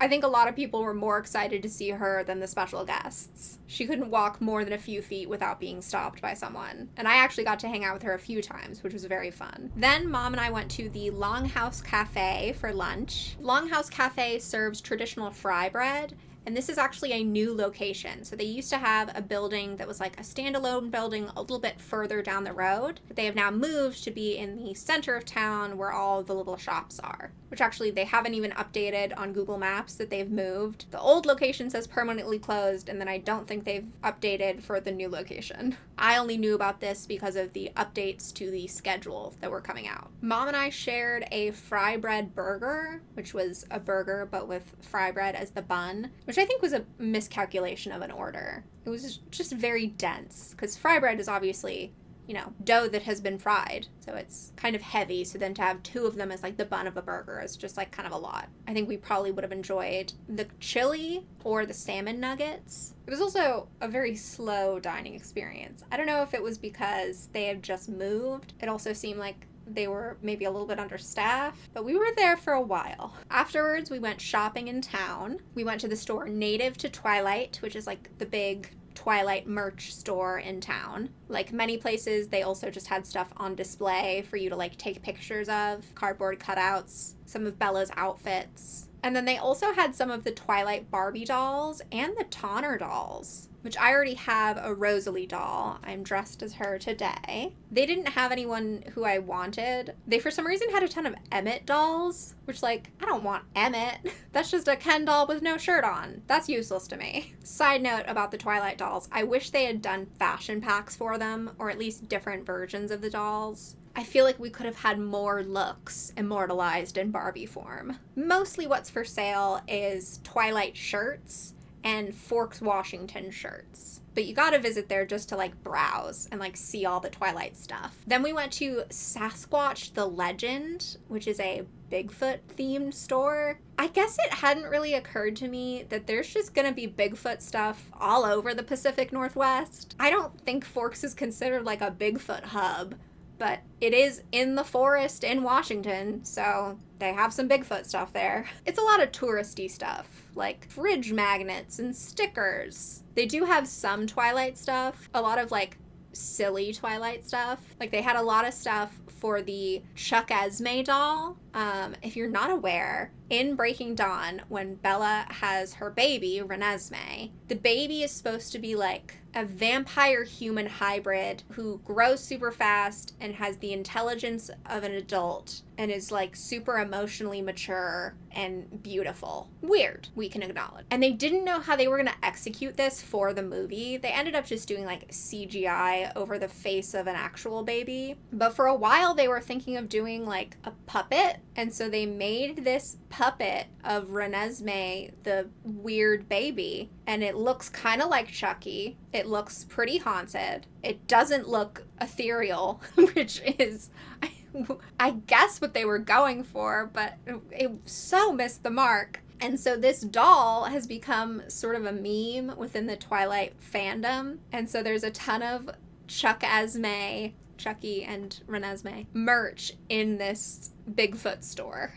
A: I think a lot of people were more excited to see her than the special guests. She couldn't walk more than a few feet without being stopped by someone. And I actually got to hang out with her a few times, which was very fun. Then Mom and I went to the Longhouse Cafe for lunch. Longhouse Cafe serves traditional fry bread, and this is actually a new location. So they used to have a building that was like a standalone building a little bit further down the road, but they have now moved to be in the center of town where all the little shops are, which actually they haven't even updated on Google Maps that they've moved. The old location says permanently closed, and then I don't think they've updated for the new location. I only knew about this because of the updates to the schedule that were coming out. Mom and I shared a fry bread burger, which was a burger but with fry bread as the bun, which I think was a miscalculation of an order. It was just very dense, because fry bread is obviously, you know, dough that has been fried, so it's kind of heavy, so then to have two of them as like the bun of a burger is just like kind of a lot. I think we probably would have enjoyed the chili or the salmon nuggets. It was also a very slow dining experience. I don't know if it was because they had just moved. It also seemed like they were maybe a little bit understaffed, but we were there for a while. Afterwards, we went shopping in town. We went to the store native to Twilight, which is like the big Twilight merch store in town. Like many places, they also just had stuff on display for you to like take pictures of, cardboard cutouts, some of Bella's outfits. And then they also had some of the Twilight Barbie dolls and the Tonner dolls, which I already have a Rosalie doll. I'm dressed as her today. They didn't have anyone who I wanted. They, for some reason, had a ton of Emmett dolls, which, like, I don't want Emmett. That's just a Ken doll with no shirt on. That's useless to me. Side note about the Twilight dolls, I wish they had done fashion packs for them, or at least different versions of the dolls. I feel like we could have had more looks immortalized in Barbie form. Mostly what's for sale is Twilight shirts and Forks Washington shirts. But you gotta visit there just to like browse and like see all the Twilight stuff. Then we went to Sasquatch the Legend, which is a Bigfoot themed store. I guess it hadn't really occurred to me that there's just gonna be Bigfoot stuff all over the Pacific Northwest. I don't think Forks is considered like a Bigfoot hub, but it is in the forest in Washington, so they have some Bigfoot stuff there. It's a lot of touristy stuff, like fridge magnets and stickers. They do have some Twilight stuff, a lot of like silly Twilight stuff. Like they had a lot of stuff for the Chuck Esme doll. If you're not aware, in Breaking Dawn, when Bella has her baby, Renesmee, the baby is supposed to be like a vampire-human hybrid who grows super fast and has the intelligence of an adult and is like super emotionally mature and beautiful. Weird, we can acknowledge. And they didn't know how they were gonna execute this for the movie. They ended up just doing like CGI over the face of an actual baby. But for a while they were thinking of doing like a puppet, and so they made this puppet of Renesmee, the weird baby, and it looks kind of like Chucky. It looks pretty haunted. It doesn't look ethereal, which is, I guess, what they were going for, but it so missed the mark. And so this doll has become sort of a meme within the Twilight fandom. And so there's a ton of Chuck Esme, Chucky and Renesmee merch in this Bigfoot store.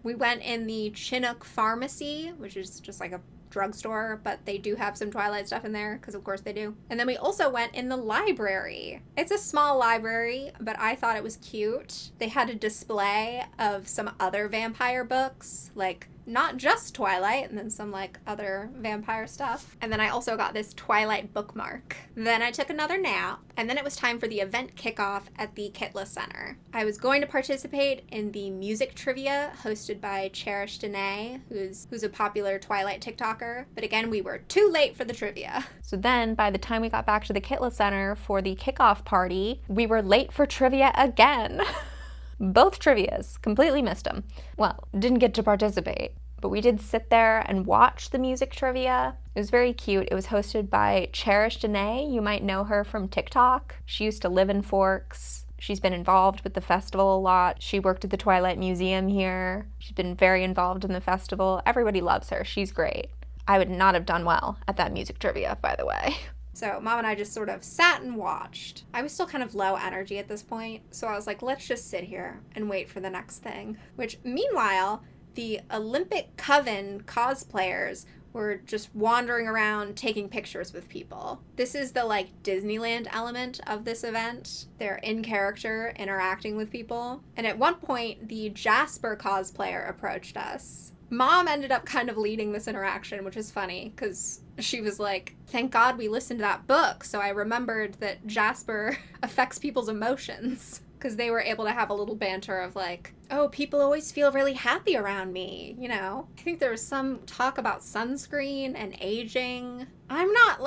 A: We went in the Chinook Pharmacy, which is just like a drugstore, but they do have some Twilight stuff in there, because of course they do. And then we also went in the library. It's a small library, but I thought it was cute. They had a display of some other vampire books, like not just Twilight, and then some like other vampire stuff. And then I also got this Twilight bookmark. Then I took another nap, and then it was time for the event kickoff at the Kitla Center. I was going to participate in the music trivia hosted by Cherish Danae, who's a popular Twilight TikToker, but again, we were too late for the trivia.
F: So then by the time we got back to the Kitla Center for the kickoff party, we were late for trivia again. Both trivias, completely missed them. Well, didn't get to participate, but we did sit there and watch the music trivia. It was very cute. It was hosted by Cherish Danae. You might know her from TikTok. She used to live in Forks. She's been involved with the festival a lot. She worked at the Twilight Museum here. She's been very involved in the festival. Everybody loves her. She's great. I would not have done well at that music trivia, by the way.
A: So Mom and I just sort of sat and watched. I was still kind of low energy at this point, so I was like, let's just sit here and wait for the next thing. Which, meanwhile, the Olympic Coven cosplayers were just wandering around taking pictures with people. This is the Disneyland element of this event. They're in character, interacting with people. And at one point, the Jasper cosplayer approached us. Mom ended up kind of leading this interaction, which is funny because she was like, thank God we listened to that book. So I remembered that Jasper affects people's emotions. Because they were able to have a little banter of oh, people always feel really happy around me, you know? I think there was some talk about sunscreen and aging. I'm not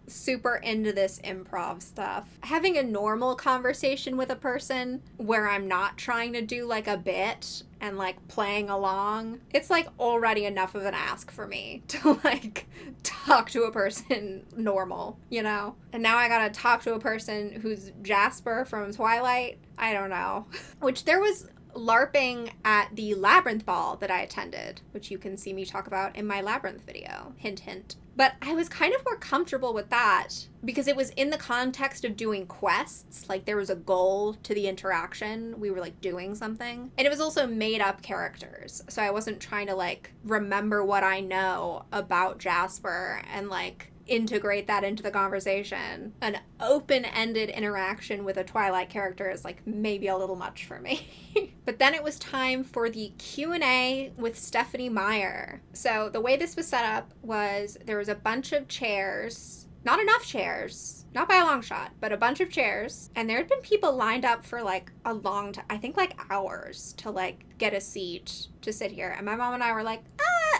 A: super into this improv stuff. Having a normal conversation with a person where I'm not trying to do a bit and playing along, it's already enough of an ask for me to talk to a person normal, you know? And now I gotta talk to a person who's Jasper from Twilight. I don't know. Which there was LARPing at the Labyrinth Ball that I attended, which you can see me talk about in my Labyrinth video. Hint, hint. But I was kind of more comfortable with that because it was in the context of doing quests. There was a goal to the interaction. We were doing something. And it was also made up characters. So I wasn't trying to remember what I know about Jasper and integrate that into the conversation. An open-ended interaction with a Twilight character is maybe a little much for me. But then it was time for the Q&A with Stephenie Meyer. So the way this was set up was there was a bunch of chairs, not enough chairs, not by a long shot, but a bunch of chairs. And there had been people lined up for a long time, I think hours to get a seat to sit here. And my mom and I were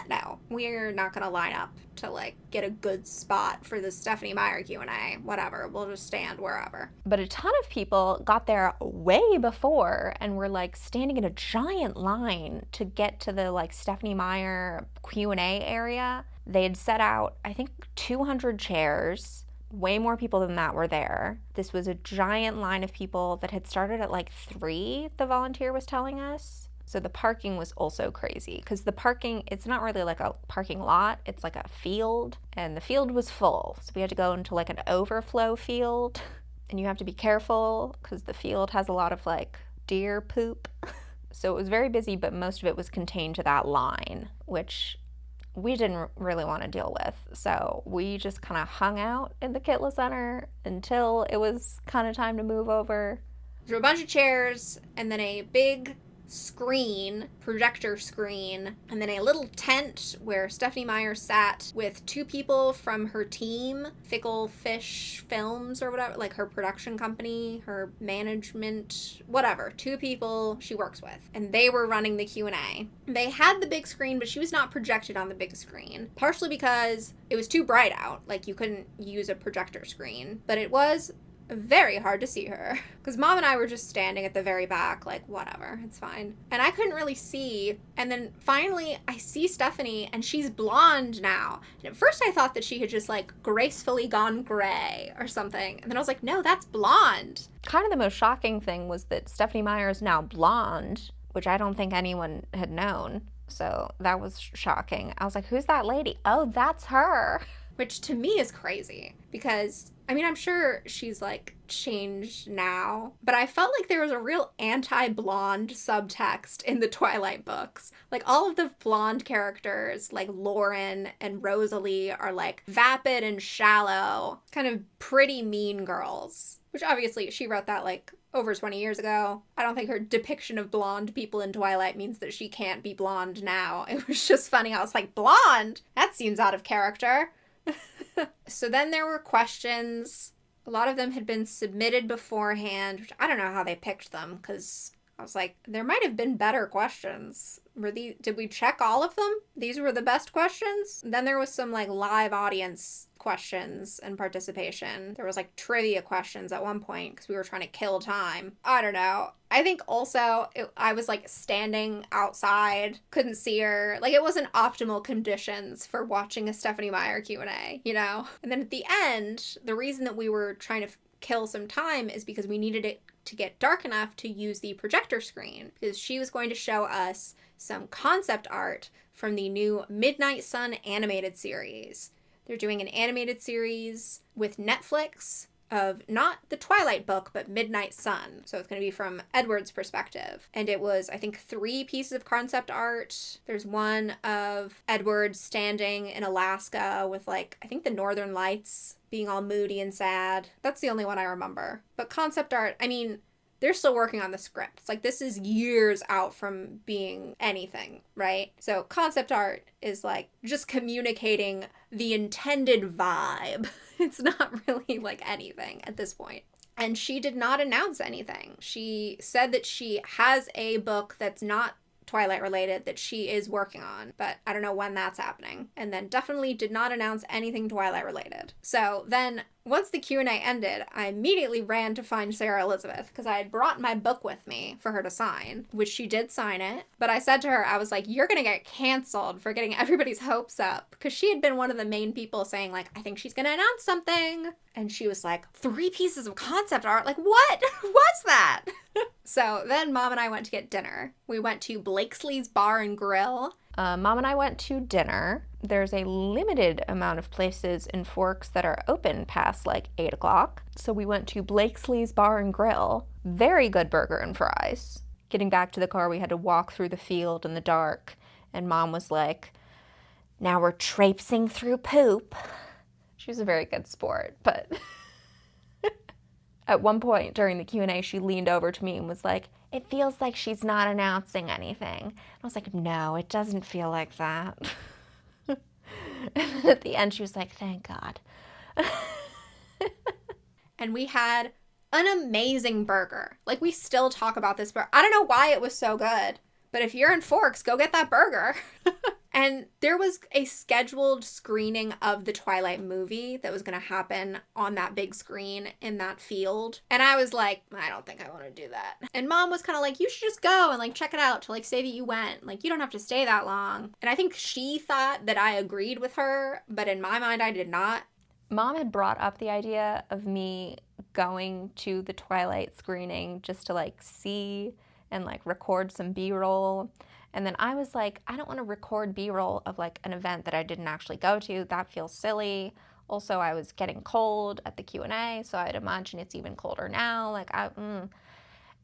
A: no, we're not gonna line up to get a good spot for the Stephenie Meyer Q&A. Whatever, we'll just stand wherever.
F: But a ton of people got there way before and were standing in a giant line to get to the Stephenie Meyer Q&A area. They had set out, I think, 200 chairs. Way more people than that were there. This was a giant line of people that had started at 3, the volunteer was telling us. So the parking was also crazy because the parking, it's not really a parking lot, it's a field, and the field was full. So we had to go into an overflow field, and you have to be careful because the field has a lot of deer poop. So it was very busy, but most of it was contained to that line, which we didn't really want to deal with. So we just kind of hung out in the Kitla Center until it was kind of time to move over.
A: There were a bunch of chairs and then a big screen, projector screen, and then a little tent where Stephenie Meyer sat with 2 people from her team, Fickle Fish Films or whatever, her production company, her management, whatever, 2 people she works with. And they were running the Q&A. They had the big screen, but she was not projected on the big screen, partially because it was too bright out. You couldn't use a projector screen, but it was very hard to see her because Mom and I were just standing at the very back whatever, it's fine. And I couldn't really see, and then finally I see Stephenie and she's blonde now, and at first I thought that she had just gracefully gone gray or something, and then I was no, that's blonde.
F: Kind of the most shocking thing was that Stephenie Meyer is now blonde, which I don't think anyone had known, so that was shocking. I was who's that lady? Oh, that's her.
A: Which to me is crazy because, I'm sure she's changed now, but I felt there was a real anti-blonde subtext in the Twilight books. All of the blonde characters, Lauren and Rosalie, are vapid and shallow, kind of pretty mean girls. Which obviously she wrote that over 20 years ago. I don't think her depiction of blonde people in Twilight means that she can't be blonde now. It was just funny. I was blonde? That seems out of character. So then there were questions. A lot of them had been submitted beforehand, which I don't know how they picked them because I was there might have been better questions. Did we check all of them? These were the best questions? And then there was some live audience questions and participation. There was trivia questions at one point because we were trying to kill time. I don't know. I think also I was standing outside, couldn't see her. It wasn't optimal conditions for watching a Stephenie Meyer Q&A, you know? And then at the end, the reason that we were trying to kill some time is because we needed it to get dark enough to use the projector screen, because she was going to show us some concept art from the new Midnight Sun animated series. They're doing an animated series with Netflix of not the Twilight book, but Midnight Sun. So it's going to be from Edward's perspective. And it was, I think, 3 pieces of concept art. There's one of Edward standing in Alaska with, like, I think the Northern Lights, being all moody and sad. That's the only one I remember. But concept art, I mean, they're still working on the script. It's like, this is years out from being anything, right? So concept art is like just communicating the intended vibe. It's not really like anything at this point. And she did not announce anything. She said that she has a book that's not Twilight related that she is working on, but I don't know when that's happening. And then definitely did not announce anything Twilight related. So then once the Q&A ended, I immediately ran to find Sarah Elizabeth because I had brought my book with me for her to sign, which she did sign it. But I said to her, I was like, you're going to get canceled for getting everybody's hopes up, because she had been one of the main people saying, like, I think she's going to announce something. And she was like, 3 pieces of concept art? Like, what? What's that? So then Mom and I went to get dinner. We went to Blakesley's Bar and Grill.
F: Mom and I went to dinner. There's a limited amount of places in Forks that are open past like 8 o'clock. So we went to Blakesley's Bar and Grill. Very good burger and fries. Getting back to the car, we had to walk through the field in the dark. And Mom was like, now we're traipsing through poop. She was a very good sport, but at one point during the Q&A, she leaned over to me and was like, it feels like she's not announcing anything. And I was like, no, it doesn't feel like that. And at the end, she was like, thank God.
A: And we had an amazing burger. Like, we still talk about this burger. I don't know why it was so good, but if you're in Forks, go get that burger. And there was a scheduled screening of the Twilight movie that was going to happen on that big screen in that field. And I was like, I don't think I want to do that. And Mom was kind of like, you should just go and like check it out to like say that you went. Like, you don't have to stay that long. And I think she thought that I agreed with her, but in my mind, I did not.
F: Mom had brought up the idea of me going to the Twilight screening just to like see and like record some B-roll. And then I was like, I don't want to record B-roll of like an event that I didn't actually go to. That feels silly. Also, I was getting cold at the Q&A, so I'd imagine it's even colder now.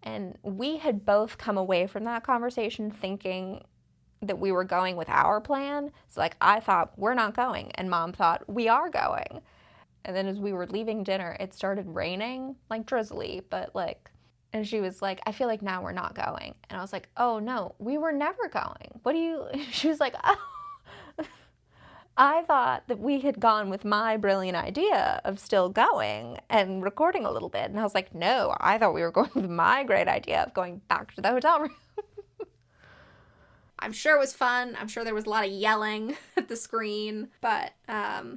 F: And we had both come away from that conversation thinking that we were going with our plan. So like, I thought, we're not going. And Mom thought, we are going. And then as we were leaving dinner, it started raining, like drizzly, but like, and she was like, I feel like now we're not going. And I was like, oh no, we were never going. She was like, oh, I thought that we had gone with my brilliant idea of still going and recording a little bit. And I was like, no, I thought we were going with my great idea of going back to the hotel room.
A: I'm sure it was fun. I'm sure there was a lot of yelling at the screen, but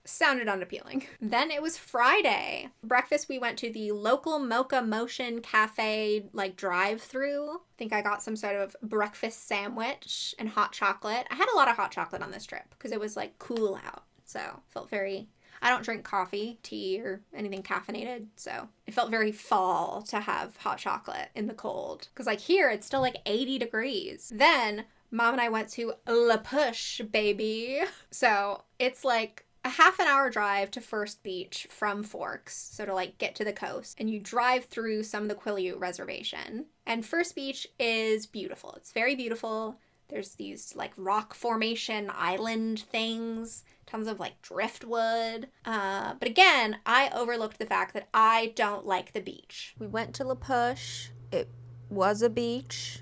A: sounded unappealing. Then it was Friday. Breakfast, we went to the local Mocha Motion Cafe, like drive-through. I think I got some sort of breakfast sandwich and hot chocolate. I had a lot of hot chocolate on this trip because it was like cool out. So felt very, I don't drink coffee, tea, or anything caffeinated. So it felt very fall to have hot chocolate in the cold. Because like here, it's still like 80 degrees. Then Mom and I went to La Push, baby. So it's like a half an hour drive to First Beach from Forks. So to like get to the coast. And you drive through some of the Quileute Reservation. And First Beach is beautiful. It's very beautiful. There's these like rock formation island things. Tons of like driftwood. But again, I overlooked the fact that I don't like the beach.
F: We went to La Push. It was a beach,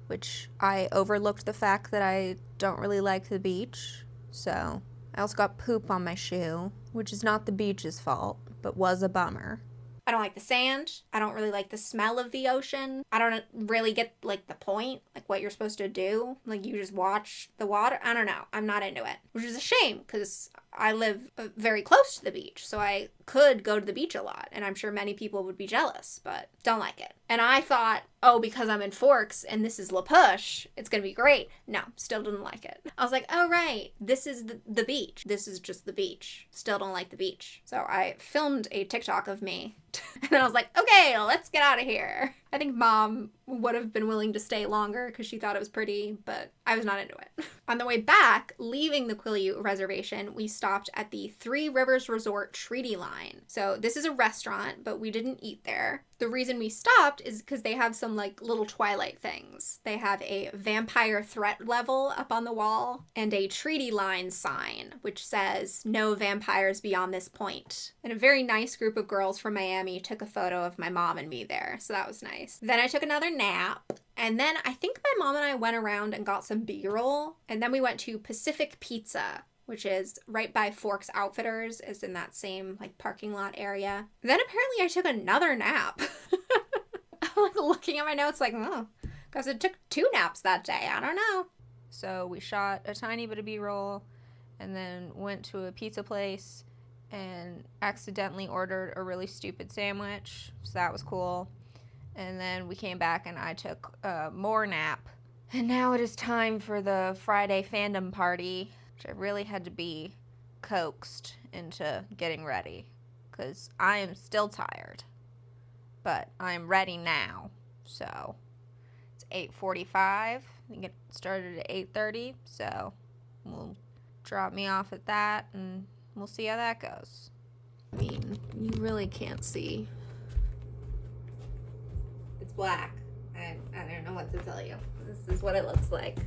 F: which I overlooked the fact that I don't really like the beach. So I also got poop on my shoe, which is not the beach's fault, but was a bummer.
A: I don't like the sand. I don't really like the smell of the ocean. I don't really get like the point, like what you're supposed to do. Like you just watch the water. I don't know. I'm not into it, which is a shame because I live very close to the beach, so I could go to the beach a lot, and I'm sure many people would be jealous, but don't like it. And I thought, oh, because I'm in Forks and this is La Push, it's gonna be great. No, still didn't like it. I was like, oh right, this is the beach. This is just the beach. Still don't like the beach. So I filmed a TikTok of me, and then I was like, okay, let's get out of here. I think Mom would have been willing to stay longer because she thought it was pretty, but I was not into it. On the way back, leaving the Quileute Reservation, we stopped at the Three Rivers Resort Treaty Line. So this is a restaurant, but we didn't eat there. The reason we stopped is because they have some like little Twilight things. They have a vampire threat level up on the wall and a treaty line sign, which says no vampires beyond this point. And a very nice group of girls from Miami took a photo of my mom and me there. So that was nice. Then I took another nap. And then I think my mom and I went around and got some B-roll. And then we went to Pacific Pizza, which is right by Forks Outfitters, is in that same like parking lot area. Then apparently I took another nap. I'm like looking at my notes like, oh, because I took 2 naps that day. I don't know. So we shot a tiny bit of B-roll and then went to a pizza place and accidentally ordered a really stupid sandwich. So that was cool. And then we came back and I took more nap. And now it is time for the Friday fandom party, which I really had to be coaxed into getting ready because I am still tired, but I'm ready now. So it's 8:45. I think it started at 8:30, so we'll drop me off at that and we'll see how that goes. I mean, you really can't see. It's black. I don't know what to tell you. This is what it looks like.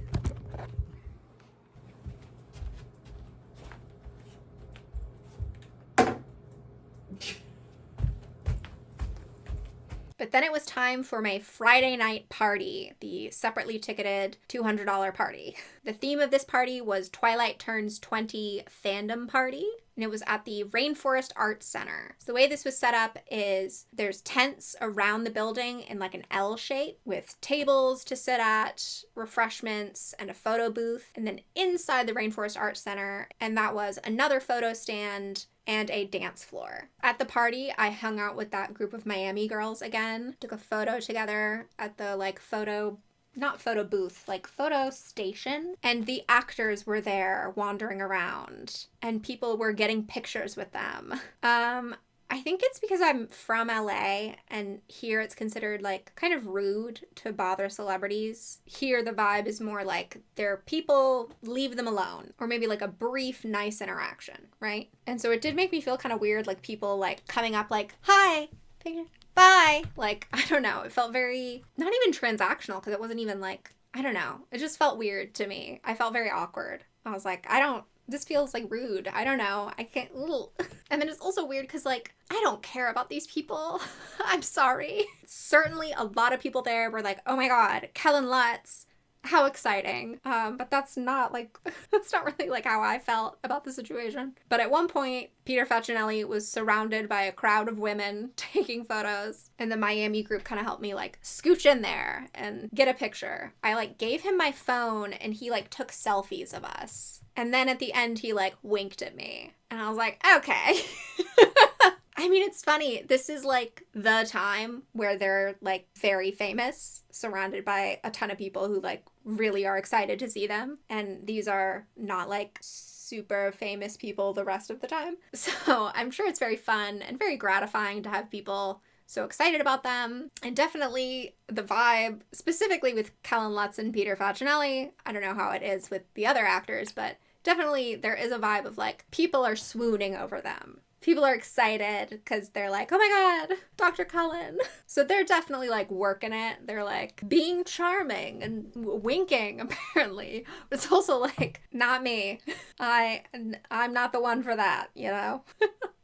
A: But then it was time for my Friday night party, the separately ticketed $200 party. The theme of this party was Twilight Turns 20 Fandom Party, and it was at the Rainforest Arts Center. So the way this was set up is there's tents around the building in like an L shape with tables to sit at, refreshments, and a photo booth. And then inside the Rainforest Arts Center, and that was another photo stand and a dance floor. At the party, I hung out with that group of Miami girls again, took a photo together at the like not photo booth, like photo station. And the actors were there wandering around and people were getting pictures with them. I think it's because I'm from LA and here it's considered like kind of rude to bother celebrities. Here the vibe is more like they're people, leave them alone. Or maybe like a brief, nice interaction, right? And so it did make me feel kind of weird, like people like coming up like, hi, bye. Like, I don't know. It felt very, not even transactional because it wasn't even like, I don't know. It just felt weird to me. I felt very awkward. I was like, this feels like rude. I don't know. I can't. And then it's also weird because like, I don't care about these people. I'm sorry. Certainly a lot of people there were like, oh my God, Kellen Lutz. How exciting. But that's not really like how I felt about the situation. But at one point, Peter Facinelli was surrounded by a crowd of women taking photos. And the Miami group kind of helped me like scooch in there and get a picture. I like gave him my phone and he like took selfies of us. And then at the end, he like winked at me. And I was like, okay. I mean, it's funny. This is like the time where they're like very famous, surrounded by a ton of people who like really are excited to see them. And these are not like super famous people the rest of the time. So I'm sure it's very fun and very gratifying to have people so excited about them. And definitely the vibe, specifically with Kellen Lutz and Peter Facinelli. I don't know how it is with the other actors, but definitely there is a vibe of like people are swooning over them. People are excited because they're like, oh my God, Dr. Cullen. So they're definitely like working it. They're like being charming and winking, apparently. But it's also like, not me. I'm not the one for that, you know?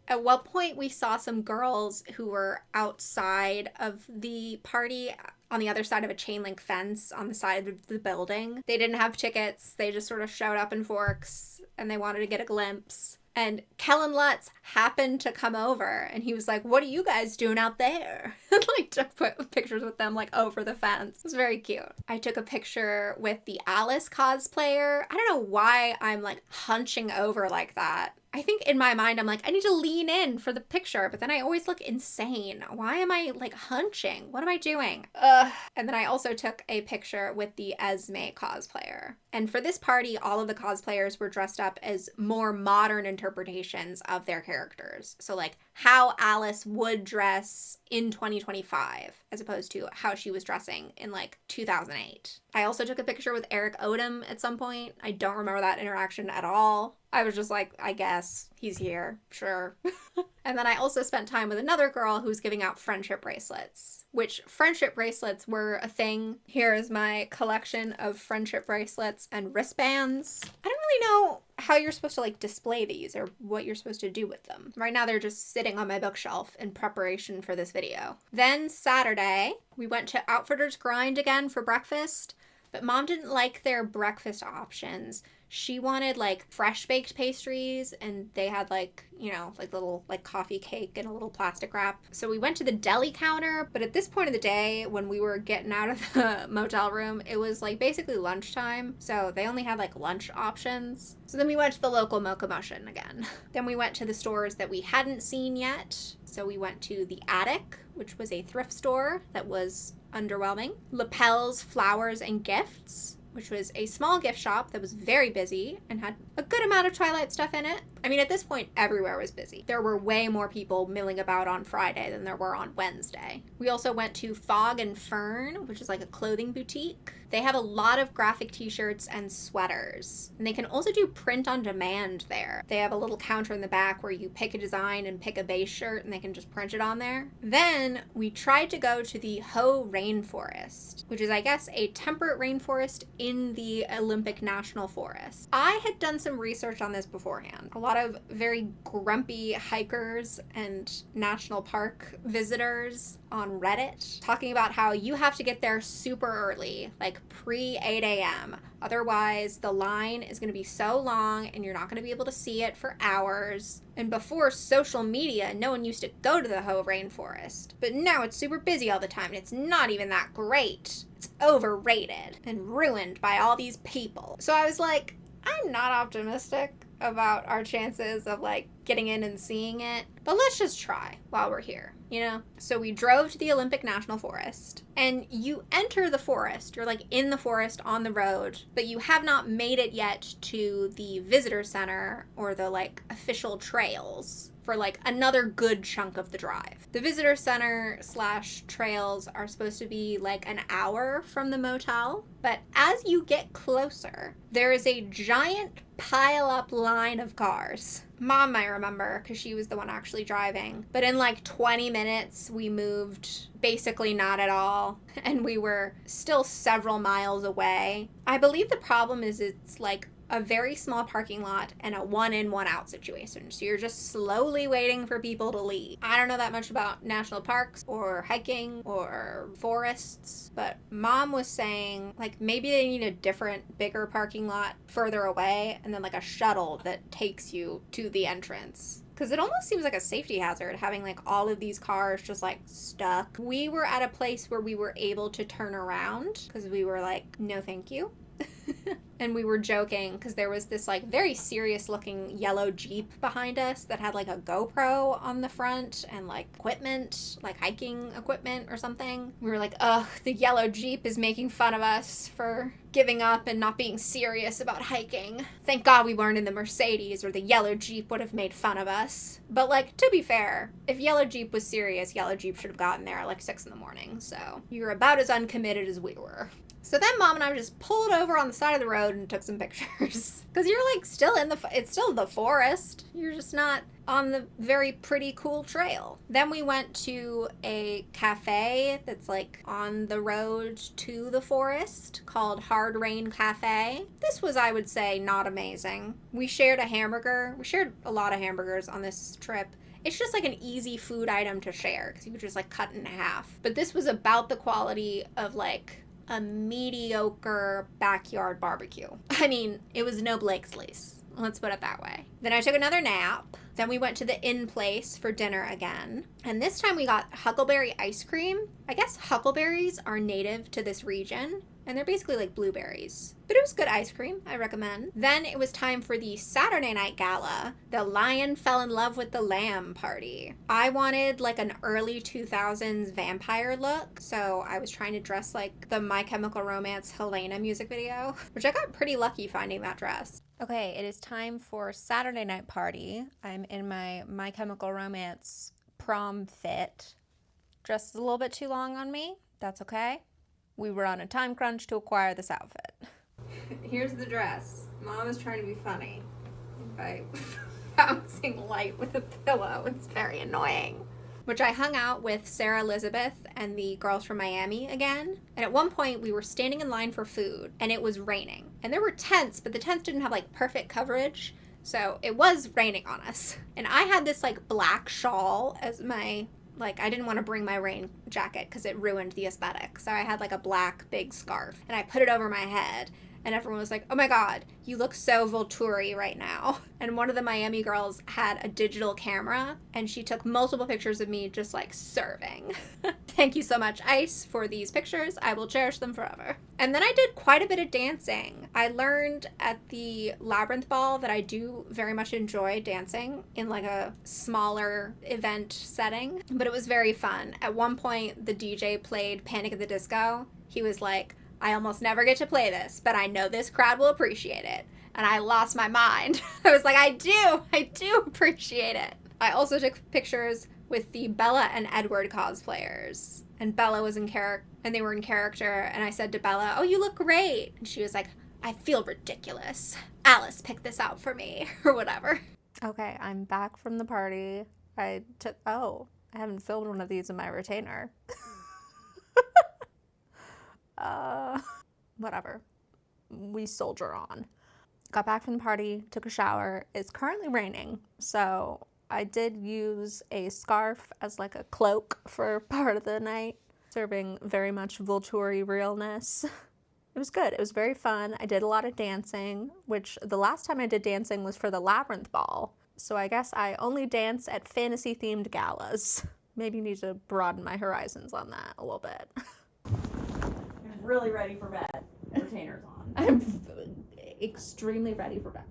A: At one point, we saw some girls who were outside of the party on the other side of a chain link fence on the side of the building. They didn't have tickets. They just sort of showed up in Forks and they wanted to get a glimpse. And Kellen Lutz happened to come over and he was like, what are you guys doing out there? And like took pictures with them like over the fence. It was very cute. I took a picture with the Alice cosplayer. I don't know why I'm like hunching over like that. I think in my mind, I'm like, I need to lean in for the picture, but then I always look insane. Why am I like hunching? What am I doing? Ugh. And then I also took a picture with the Esme cosplayer. And for this party, all of the cosplayers were dressed up as more modern interpretations of their characters. So like how Alice would dress in 2025, as opposed to how she was dressing in like 2008. I also took a picture with Eric Odom at some point. I don't remember that interaction at all. I was just like, I guess he's here, sure. And then I also spent time with another girl who was giving out friendship bracelets, which friendship bracelets were a thing. Here is my collection of friendship bracelets and wristbands. I don't really know how you're supposed to like display these or what you're supposed to do with them. Right now they're just sitting on my bookshelf in preparation for this video. Then Saturday, we went to Outfitters Grind again for breakfast, but Mom didn't like their breakfast options. She wanted like fresh baked pastries, and they had like, you know, like little like coffee cake in a little plastic wrap. So we went to the deli counter, but at this point of the day when we were getting out of the motel room, it was like basically lunchtime. So they only had like lunch options. So then we went to the local Mocha Motion again. Then we went to the stores that we hadn't seen yet. So we went to the Attic, which was a thrift store that was underwhelming. Lapel's Flowers and Gifts, which was a small gift shop that was very busy and had a good amount of Twilight stuff in it. I mean, at this point, everywhere was busy. There were way more people milling about on Friday than there were on Wednesday. We also went to Fog and Fern, which is like a clothing boutique. They have a lot of graphic t-shirts and sweaters. And they can also do print on demand there. They have a little counter in the back where you pick a design and pick a base shirt and they can just print it on there. Then we tried to go to the Hoh Rainforest, which is, I guess, a temperate rainforest in the Olympic National Forest. I had done some research on this beforehand. A lot of very grumpy hikers and national park visitors on Reddit talking about how you have to get there super early, like pre 8 a.m. Otherwise, the line is going to be so long and you're not going to be able to see it for hours. And before social media, no one used to go to the Hoh Rainforest. But now it's super busy all the time and it's not even that great. It's overrated and ruined by all these people. So I was like, I'm not optimistic about our chances of like getting in and seeing it, but let's just try while we're here, you know? So we drove to the Olympic National Forest, and you enter the forest. You're like in the forest on the road, but you have not made it yet to the visitor center or the like official trails for like another good chunk of the drive. The visitor center / trails are supposed to be like an hour from the motel, but as you get closer, there is a giant pile-up line of cars. Mom might remember because she was the one actually driving, but in like 20 minutes we moved basically not at all, and we were still several miles away. I believe the problem is it's like a very small parking lot and a one in, one out situation. So you're just slowly waiting for people to leave. I don't know that much about national parks or hiking or forests, but Mom was saying like maybe they need a different, bigger parking lot further away and then like a shuttle that takes you to the entrance. Because it almost seems like a safety hazard having like all of these cars just like stuck. We were at a place where we were able to turn around because we were like, no thank you. And we were joking because there was this like very serious looking yellow Jeep behind us that had like a GoPro on the front and like equipment, like hiking equipment or something. We were like, ugh, the yellow Jeep is making fun of us for giving up and not being serious about hiking. Thank God we weren't in the Mercedes or the yellow Jeep would have made fun of us. But like, to be fair, if yellow Jeep was serious, yellow Jeep should have gotten there at like 6 a.m. So you're about as uncommitted as we were. So then Mom and I just pulled over on the side of the road and took some pictures. Because you're like still in it's still the forest. You're just not on the very pretty cool trail. Then we went to a cafe that's like on the road to the forest called Hard Rain Cafe. This was, I would say, not amazing. We shared a hamburger. We shared a lot of hamburgers on this trip. It's just like an easy food item to share because you could just like cut it in half. But this was about the quality of like a mediocre backyard barbecue. I mean, it was no Blakesley's. Let's put it that way. Then I took another nap. Then we went to the Inn Place for dinner again. And this time we got huckleberry ice cream. I guess huckleberries are native to this region, and they're basically like blueberries. But it was good ice cream, I recommend. Then it was time for the Saturday night gala, the Lion Fell in Love with the Lamb party. I wanted like an early 2000s vampire look, so I was trying to dress like the My Chemical Romance Helena music video, which I got pretty lucky finding that dress. Okay, it is time for Saturday night party. I'm in My Chemical Romance prom fit. Dress is a little bit too long on me. That's okay. We were on a time crunch to acquire this outfit. Here's the dress. Mom is trying to be funny by bouncing light with a pillow. It's very annoying. Which I hung out with Sarah Elizabeth and the girls from Miami again. And at one point we were standing in line for food and it was raining. And there were tents, but the tents didn't have like perfect coverage. So it was raining on us. And I had this like black shawl as my, like, I didn't want to bring my rain jacket because it ruined the aesthetic. So I had like a black big scarf and I put it over my head. And everyone was like, oh my God, you look so Volturi right now. And one of the Miami girls had a digital camera and she took multiple pictures of me just like serving. Thank you so much, Ice, for these pictures. I will cherish them forever. And then I did quite a bit of dancing. I learned at the Labyrinth Ball that I do very much enjoy dancing in like a smaller event setting, but it was very fun. At one point, the DJ played Panic at the Disco. He was like, I almost never get to play this, but I know this crowd will appreciate it. And I lost my mind. I was like, I do appreciate it. I also took pictures with the Bella and Edward cosplayers. And Bella was in character, and they were in character. And I said to Bella, oh, you look great. And she was like, I feel ridiculous. Alice picked this out for me, or whatever. Okay, I'm back from the party. I haven't filmed one of these in my retainer. Whatever. We soldier on. Got back from the party, took a shower. It's currently raining, so I did use a scarf as like a cloak for part of the night, serving very much Volturi realness. It was good. It was very fun. I did a lot of dancing, which the last time I did dancing was for the Labyrinth Ball. So I guess I only dance at fantasy-themed galas. Maybe need to broaden my horizons on that a little bit.
G: Really ready for bed. Retainers on.
A: I'm extremely ready for bed.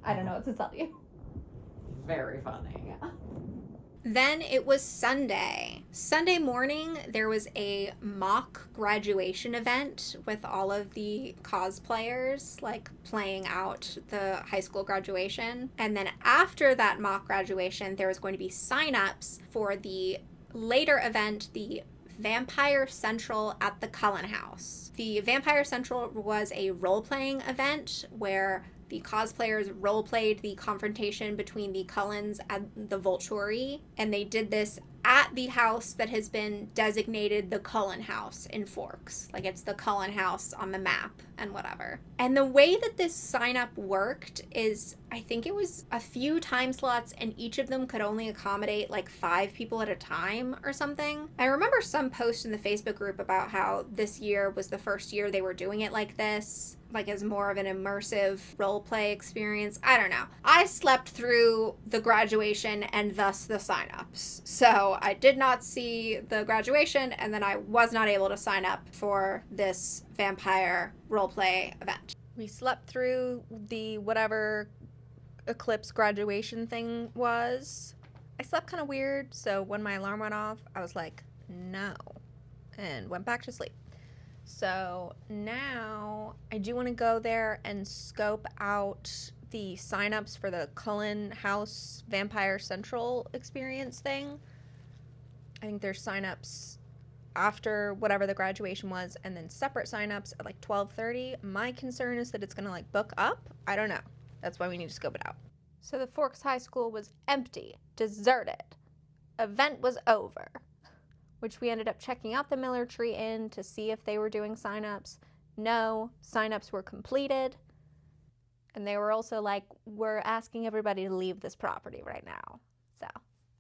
A: I don't know what to tell you.
G: Very funny.
A: Then it was Sunday. Sunday morning, there was a mock graduation event with all of the cosplayers, like, playing out the high school graduation. And then after that mock graduation, there was going to be sign-ups for the later event, the Vampire Central at the Cullen House. The Vampire Central was a role-playing event where the cosplayers role-played the confrontation between the Cullens and the Volturi, and they did this at the house that has been designated the Cullen House in Forks. Like, it's the Cullen House on the map and whatever. And the way that this sign-up worked is, I think it was a few time slots and each of them could only accommodate like 5 people at a time or something. I remember some post in the Facebook group about how this year was the first year they were doing it like this, like as more of an immersive role play experience. I don't know. I slept through the graduation and thus the sign-ups. So I did not see the graduation, and then I was not able to sign up for this vampire role play event. We slept through the whatever Eclipse graduation thing was. I slept kind of weird, so when my alarm went off, I was like, no, and went back to sleep. So now I do want to go there and scope out the signups for the Cullen House Vampire Central experience thing. I think there's signups after whatever the graduation was, and then separate signups at like 12:30. My concern is that it's going to like book up. I don't know. That's why we need to scope it out. So the Forks High School was empty, deserted. Event was over, which we ended up checking out the Miller Tree Inn to see if they were doing signups. No, signups were completed. And they were also like, we're asking everybody to leave this property right now. So,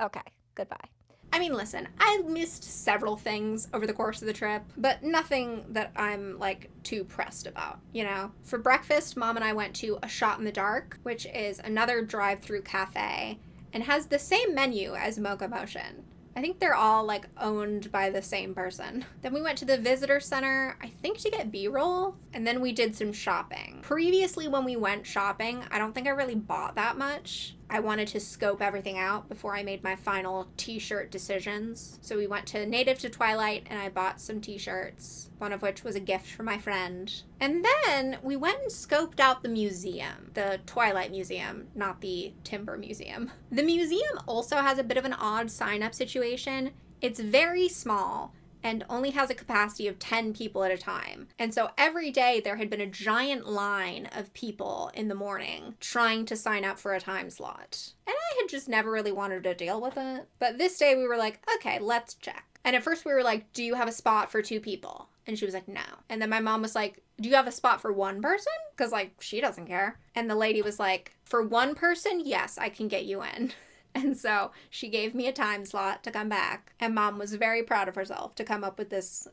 A: okay, goodbye. I mean, listen, I missed several things over the course of the trip, but nothing that I'm, like, too pressed about, you know? For breakfast, Mom and I went to A Shot in the Dark, which is another drive-through cafe, and has the same menu as Mocha Motion. I think they're all like owned by the same person. Then we went to the visitor center, I think to get B-roll, and then we did some shopping. Previously when we went shopping, I don't think I really bought that much. I wanted to scope everything out before I made my final t-shirt decisions. So we went to Native to Twilight and I bought some t-shirts, one of which was a gift from my friend. And then we went and scoped out the museum, the Twilight Museum, not the Timber Museum. The museum also has a bit of an odd sign-up situation. It's very small and only has a capacity of 10 people at a time. And so every day there had been a giant line of people in the morning trying to sign up for a time slot. And I had just never really wanted to deal with it. But this day we were like, okay, let's check. And at first we were like, do you have a spot for 2 people? And she was like, no. And then my mom was like, do you have a spot for 1 person? Because like, she doesn't care. And the lady was like, for 1 person, yes, I can get you in. And so she gave me a time slot to come back. And Mom was very proud of herself to come up with this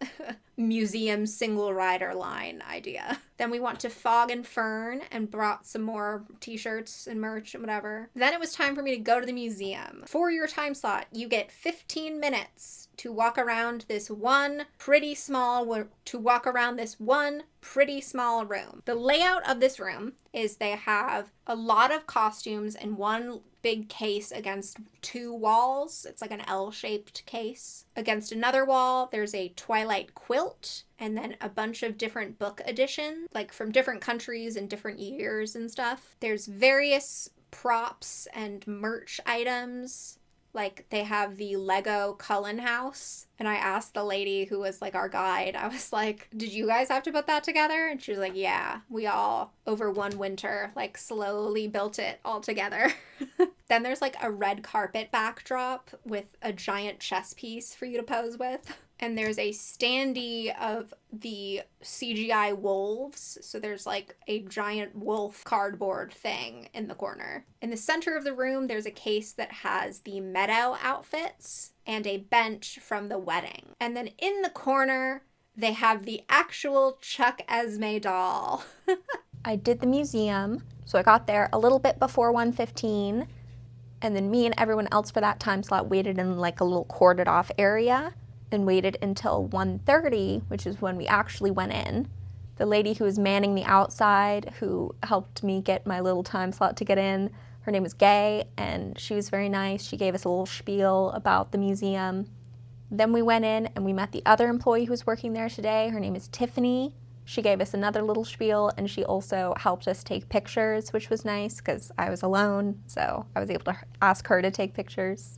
A: museum single rider line idea. Then we went to Fog and Fern and brought some more t-shirts and merch and whatever. Then it was time for me to go to the museum. For your time slot, you get 15 minutes to walk around this one pretty small room. The layout of this room is they have a lot of costumes in one big case against 2 walls. It's like an L-shaped case. Against another wall, there's a Twilight quilt, and then a bunch of different book editions, like from different countries and different years and stuff. There's various props and merch items. Like, they have the Lego Cullen house. And I asked the lady who was, like, our guide, I was like, did you guys have to put that together? And she was like, yeah, we all, over one winter, like, slowly built it all together. Then there's, like, a red carpet backdrop with a giant chess piece for you to pose with. And there's a standee of the CGI wolves. So there's like a giant wolf cardboard thing in the corner. In the center of the room, there's a case that has the meadow outfits and a bench from the wedding. And then in the corner, they have the actual Chuck Esme doll.
F: I did the museum, so I got there a little bit before 1:15, and then me and everyone else for that time slot waited in like a little corded off area and waited until 1:30, which is when we actually went in. The lady who was manning the outside, who helped me get my little time slot to get in, her name was Gay, and she was very nice. She gave us a little spiel about the museum. Then we went in and we met the other employee who was working there today. Her name is Tiffany. She gave us another little spiel, and she also helped us take pictures, which was nice because I was alone, so I was able to ask her to take pictures.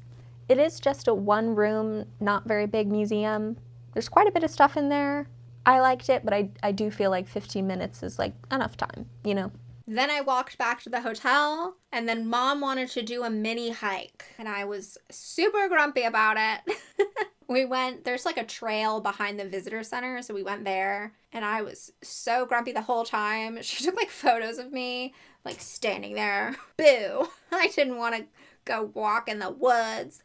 F: It is just a 1-room, not very big museum. There's quite a bit of stuff in there. I liked it, but I do feel like 15 minutes is like enough time, you know?
A: Then I walked back to the hotel, and then Mom wanted to do a mini hike, and I was super grumpy about it. There's like a trail behind the visitor center, so we went there, and I was so grumpy the whole time. She took like photos of me, like standing there. Boo! I didn't want to go walk in the woods.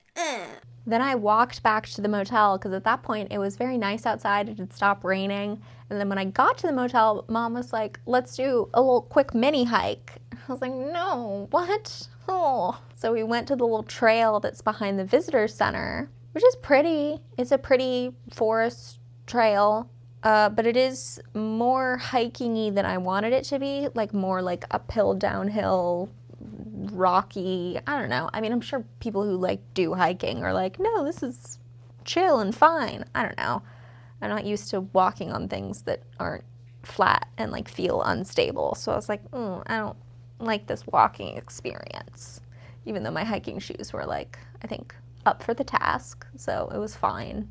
F: Then I walked back to the motel because at that point it was very nice outside. It had stopped raining. And then when I got to the motel, Mom was like, let's do a little quick mini hike. I was like, no, what? Oh. So we went to the little trail that's behind the visitor center, which is pretty. It's a pretty forest trail, but it is more hiking-y than I wanted it to be, like more like uphill, downhill, rocky. I don't know. I mean, I'm sure people who like do hiking are like, no, this is chill and fine. I don't know. I'm not used to walking on things that aren't flat and like feel unstable. So I was like, I don't like this walking experience, even though my hiking shoes were like, I think, up for the task. So it was fine.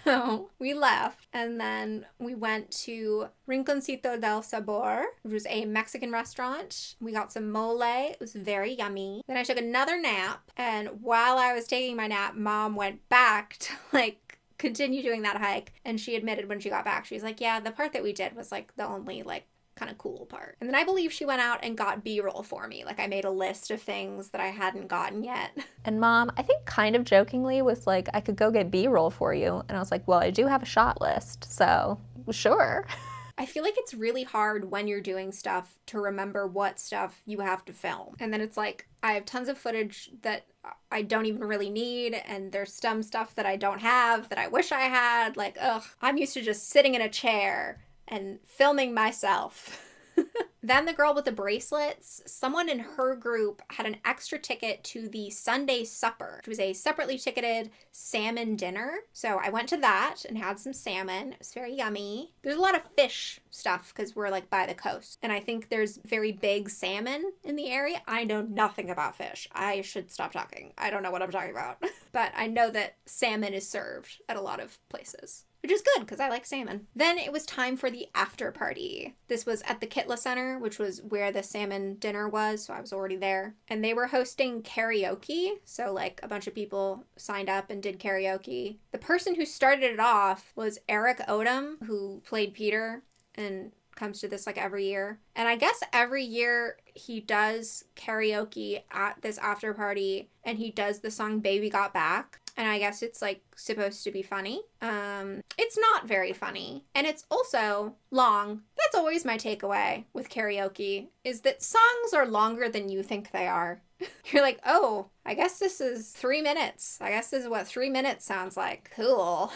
A: So we left, and then we went to Rinconcito del Sabor, which was a Mexican restaurant. We got some mole. It was very yummy. Then I took another nap, and while I was taking my nap, Mom went back to like continue doing that hike. And she admitted when she got back, she was like, yeah, the part that we did was like the only like kind of cool part. And then I believe she went out and got B-roll for me. Like I made a list of things that I hadn't gotten yet.
F: And Mom, I think kind of jokingly, was like, I could go get B-roll for you. And I was like, well, I do have a shot list, so sure.
A: I feel like it's really hard when you're doing stuff to remember what stuff you have to film. And then it's like, I have tons of footage that I don't even really need, and there's some stuff that I don't have that I wish I had. Like, ugh, I'm used to just sitting in a chair and filming myself. Then the girl with the bracelets, someone in her group had an extra ticket to the Sunday supper, which was a separately ticketed salmon dinner. So I went to that and had some salmon. It was very yummy. There's a lot of fish stuff because we're like by the coast. And I think there's very big salmon in the area. I know nothing about fish. I should stop talking. I don't know what I'm talking about. But I know that salmon is served at a lot of places, which is good because I like salmon. Then it was time for the after party. This was at the Kitla Center, which was where the salmon dinner was, so I was already there. And they were hosting karaoke, so like a bunch of people signed up and did karaoke. The person who started it off was Eric Odom, who played Peter and comes to this like every year. And I guess every year he does karaoke at this after party, and he does the song Baby Got Back. And I guess it's like supposed to be funny. It's not very funny. And it's also long. That's always my takeaway with karaoke, is that songs are longer than you think they are. You're like, oh, I guess this is 3 minutes. I guess this is what 3 minutes sounds like. Cool.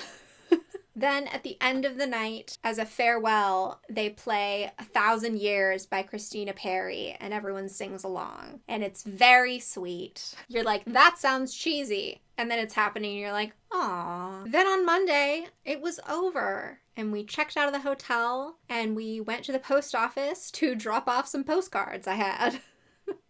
A: Then at the end of the night, as a farewell, they play 1,000 Years by Christina Perri, and everyone sings along. And it's very sweet. You're like, that sounds cheesy. And then it's happening, and you're like, aw. Then on Monday, it was over. And we checked out of the hotel, and we went to the post office to drop off some postcards I had.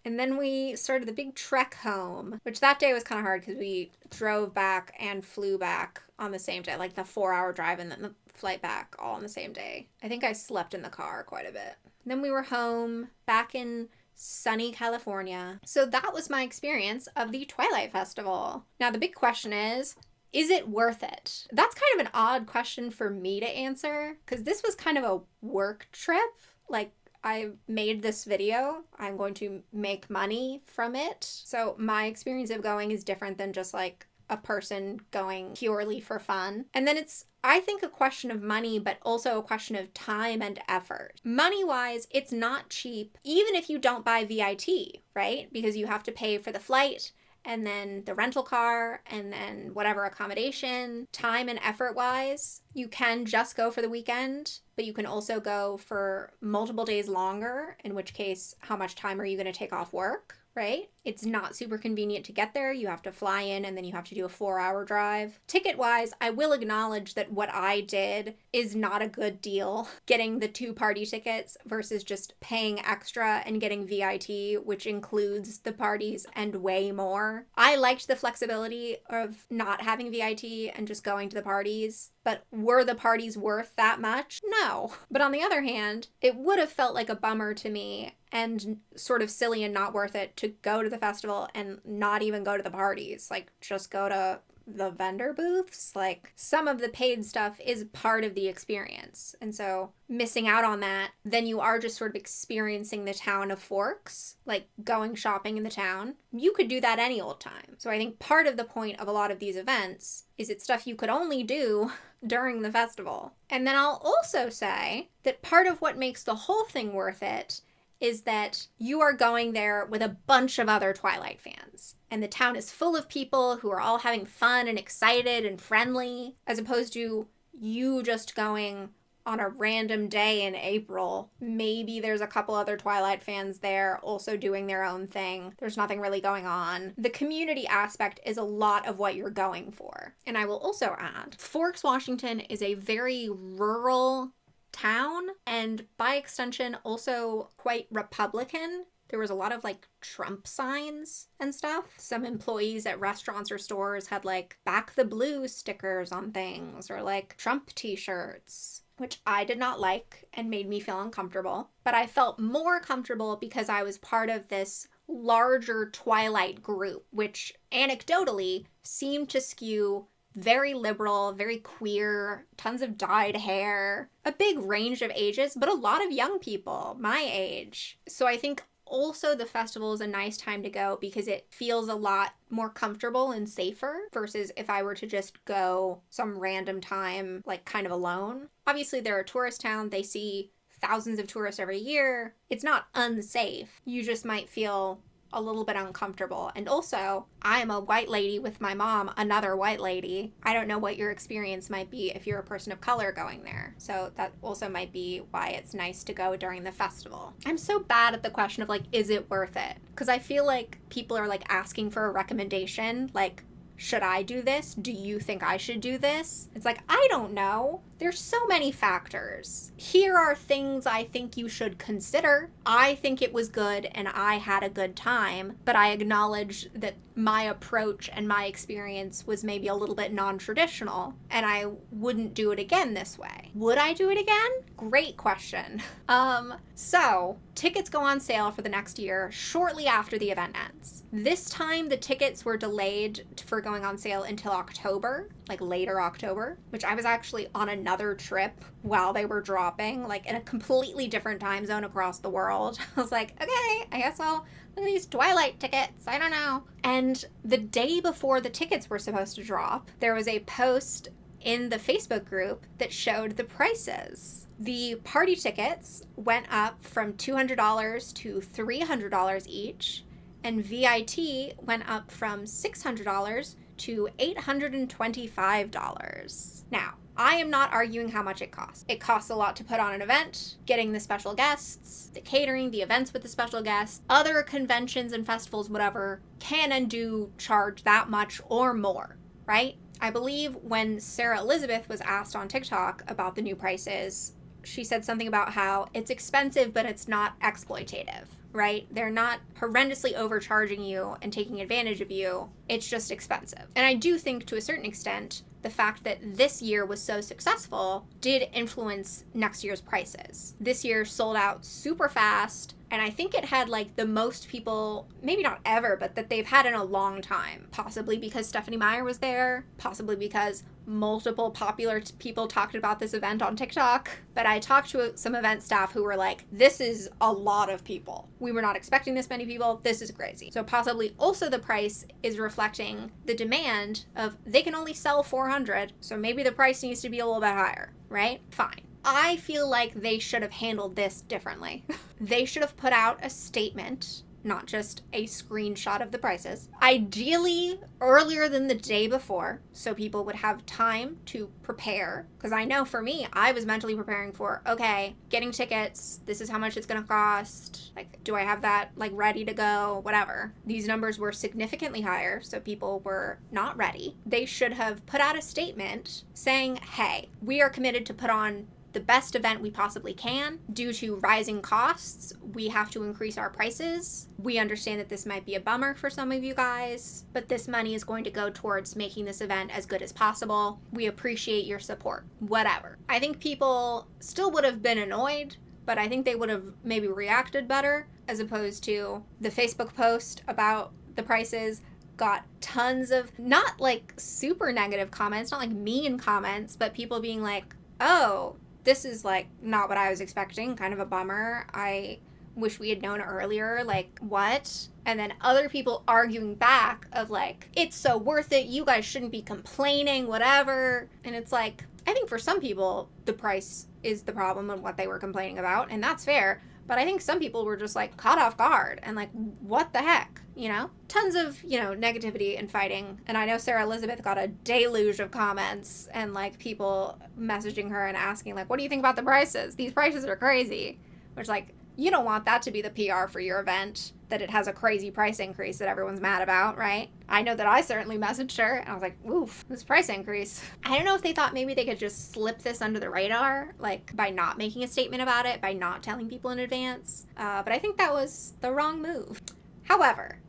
A: And then we started the big trek home, which that day was kind of hard because we drove back and flew back on the same day, like the 4-hour drive and then the flight back all on the same day. I think I slept in the car quite a bit. Then we were home back in sunny California. So that was my experience of the Twilight Festival. Now the big question is it worth it? That's kind of an odd question for me to answer because this was kind of a work trip. Like, I made this video. I'm going to make money from it. So my experience of going is different than just like a person going purely for fun. And then it's, I think, a question of money, but also a question of time and effort. Money-wise, it's not cheap, even if you don't buy VIT, right? Because you have to pay for the flight, and then the rental car, and then whatever accommodation. Time and effort-wise, you can just go for the weekend, but you can also go for multiple days longer, in which case, how much time are you going to take off work, right? It's not super convenient to get there. You have to fly in, and then you have to do a 4-hour drive. Ticket-wise, I will acknowledge that what I did is not a good deal. Getting the 2 party tickets versus just paying extra and getting VIT, which includes the parties and way more. I liked the flexibility of not having VIT and just going to the parties. But were the parties worth that much? No. But on the other hand, it would have felt like a bummer to me and sort of silly and not worth it to go to the festival and not even go to the parties. Like, just go to the vendor booths. Like, some of the paid stuff is part of the experience. And so missing out on that, then you are just sort of experiencing the town of Forks, like going shopping in the town. You could do that any old time. So I think part of the point of a lot of these events is it's stuff you could only do during the festival. And then I'll also say that part of what makes the whole thing worth it is that you are going there with a bunch of other Twilight fans. And the town is full of people who are all having fun and excited and friendly, as opposed to you just going on a random day in April. Maybe there's a couple other Twilight fans there also doing their own thing. There's nothing really going on. The community aspect is a lot of what you're going for. And I will also add, Forks, Washington is a very rural town, and by extension also quite Republican. There was a lot of like Trump signs and stuff. Some employees at restaurants or stores had like "Back the Blue" stickers on things, or like Trump t-shirts, which I did not like and made me feel uncomfortable. But I felt more comfortable because I was part of this larger Twilight group, which anecdotally seemed to skew very liberal, very queer, tons of dyed hair, a big range of ages, but a lot of young people my age. So I think also the festival is a nice time to go because it feels a lot more comfortable and safer versus if I were to just go some random time, like kind of alone. Obviously, they're a tourist town. They see thousands of tourists every year. It's not unsafe. You just might feel a little bit uncomfortable. And also, I'm a white lady with my mom, another white lady. I don't know what your experience might be if you're a person of color going there. So that also might be why it's nice to go during the festival. I'm so bad at the question of like, is it worth it? Because I feel like people are like asking for a recommendation, like, should I do this? Do you think I should do this? It's like, I don't know. There's so many factors. Here are things I think you should consider. I think it was good and I had a good time, but I acknowledge that my approach and my experience was maybe a little bit non-traditional, and I wouldn't do it again this way. Would I do it again? Great question. So tickets go on sale for the next year shortly after the event ends. This time the tickets were delayed for going on sale until October, like later October, which I was actually on another trip while they were dropping, like in a completely different time zone across the world. I was like, okay, I guess I'll look at these Twilight tickets. I don't know. And the day before the tickets were supposed to drop, there was a post in the Facebook group that showed the prices. The party tickets went up from $200 to $300 each, and VIT went up from $600 to $825. Now, I am not arguing how much it costs. It costs a lot to put on an event, getting the special guests, the catering, the events with the special guests, other conventions and festivals, whatever, can and do charge that much or more, right? I believe when Sarah Elizabeth was asked on TikTok about the new prices, she said something about how it's expensive, but it's not exploitative, right? They're not horrendously overcharging you and taking advantage of you. It's just expensive. And I do think to a certain extent, the fact that this year was so successful did influence next year's prices. This year sold out super fast, and I think it had like the most people, maybe not ever, but that they've had in a long time. Possibly because Stephenie Meyer was there, possibly because multiple popular people talked about this event on TikTok. But I talked to some event staff who were like, this is a lot of people. We were not expecting this many people. This is crazy. So possibly also the price is reflecting the demand of they can only sell 400, so maybe the price needs to be a little bit higher, right? Fine. I feel like they should have handled this differently. They should have put out a statement, not just a screenshot of the prices, ideally earlier than the day before, so people would have time to prepare. Because I know for me, I was mentally preparing for, okay, getting tickets, this is how much it's gonna cost, like, do I have that, like, ready to go, whatever. These numbers were significantly higher, so people were not ready. They should have put out a statement saying, hey, we are committed to put on the best event we possibly can. Due to rising costs, we have to increase our prices. We understand that this might be a bummer for some of you guys, but this money is going to go towards making this event as good as possible. We appreciate your support. Whatever. I think people still would have been annoyed, but I think they would have maybe reacted better, as opposed to the Facebook post about the prices got tons of, not like super negative comments, not like mean comments, but people being like, oh, this is like not what I was expecting, kind of a bummer. I wish we had known earlier, like what? And then other people arguing back of like, it's so worth it, you guys shouldn't be complaining, whatever. And it's like, I think for some people, the price is the problem and what they were complaining about, and that's fair. But I think some people were just like caught off guard and like, what the heck, you know? Tons of, you know, negativity and fighting. And I know Sarah Elizabeth got a deluge of comments and like people messaging her and asking like, what do you think about the prices? These prices are crazy. Which like, you don't want that to be the PR for your event, that it has a crazy price increase that everyone's mad about, right? I know that I certainly messaged her and I was like, oof, this price increase. I don't know if they thought maybe they could just slip this under the radar, like by not making a statement about it, by not telling people in advance. But I think that was the wrong move. However,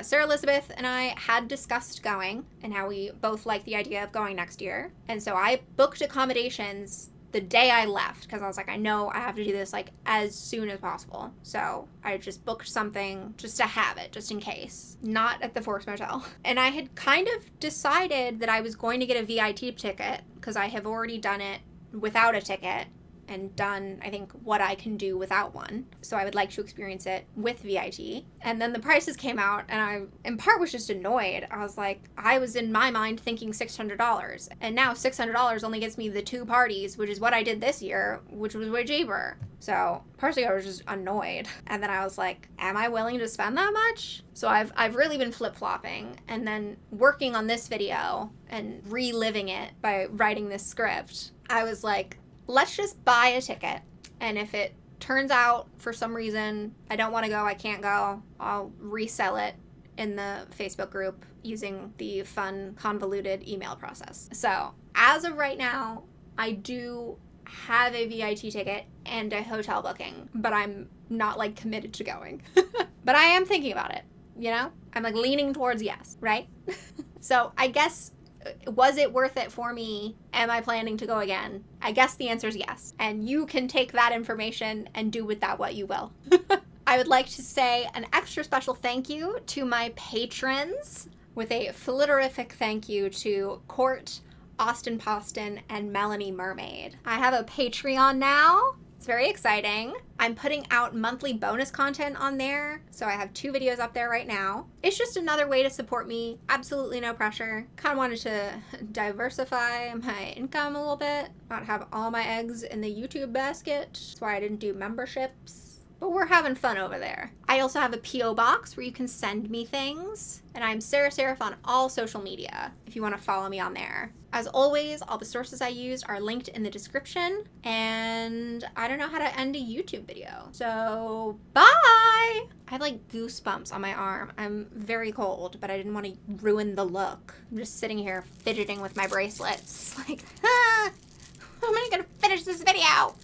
A: Sarah Elizabeth and I had discussed going and how we both like the idea of going next year. And so I booked accommodations the day I left, because I was like, I know I have to do this like as soon as possible. So I just booked something just to have it, just in case. Not at the Forks Motel. And I had kind of decided that I was going to get a VIT ticket, because I have already done it without a ticket and done, I think, what I can do without one. So I would like to experience it with VIT. And then the prices came out, and I, in part, was just annoyed. I was like, I was in my mind thinking $600, and now $600 only gets me the 2 parties, which is what I did this year, which was way cheaper. So personally, I was just annoyed. And then I was like, am I willing to spend that much? So I've really been flip-flopping, and then working on this video and reliving it by writing this script. I was like, let's just buy a ticket, and if it turns out for some reason I don't want to go, I can't go, I'll resell it in the Facebook group using the fun convoluted email process. So as of right now, I do have a VIT ticket and a hotel booking, but I'm not like committed to going. But I am thinking about it, you know? I'm like leaning towards yes, right? So I guess, was it worth it for me? Am I planning to go again? I guess the answer is yes. And you can take that information and do with that what you will. I would like to say an extra special thank you to my patrons, with a flitterific thank you to Court, Austin Poston, and Melanie Mermaid. I have a Patreon now. It's very exciting. I'm putting out monthly bonus content on there, so I have 2 videos up there right now. It's just another way to support me. Absolutely no pressure. Kind of wanted to diversify my income a little bit, not have all my eggs in the YouTube basket. That's why I didn't do memberships. But we're having fun over there. I also have a P.O. box where you can send me things. And I'm Sarah Seraph on all social media if you want to follow me on there. As always, all the sources I used are linked in the description. And I don't know how to end a YouTube video. So, bye! I have like goosebumps on my arm. I'm very cold, but I didn't want to ruin the look. I'm just sitting here fidgeting with my bracelets. Like, when am I gonna finish this video?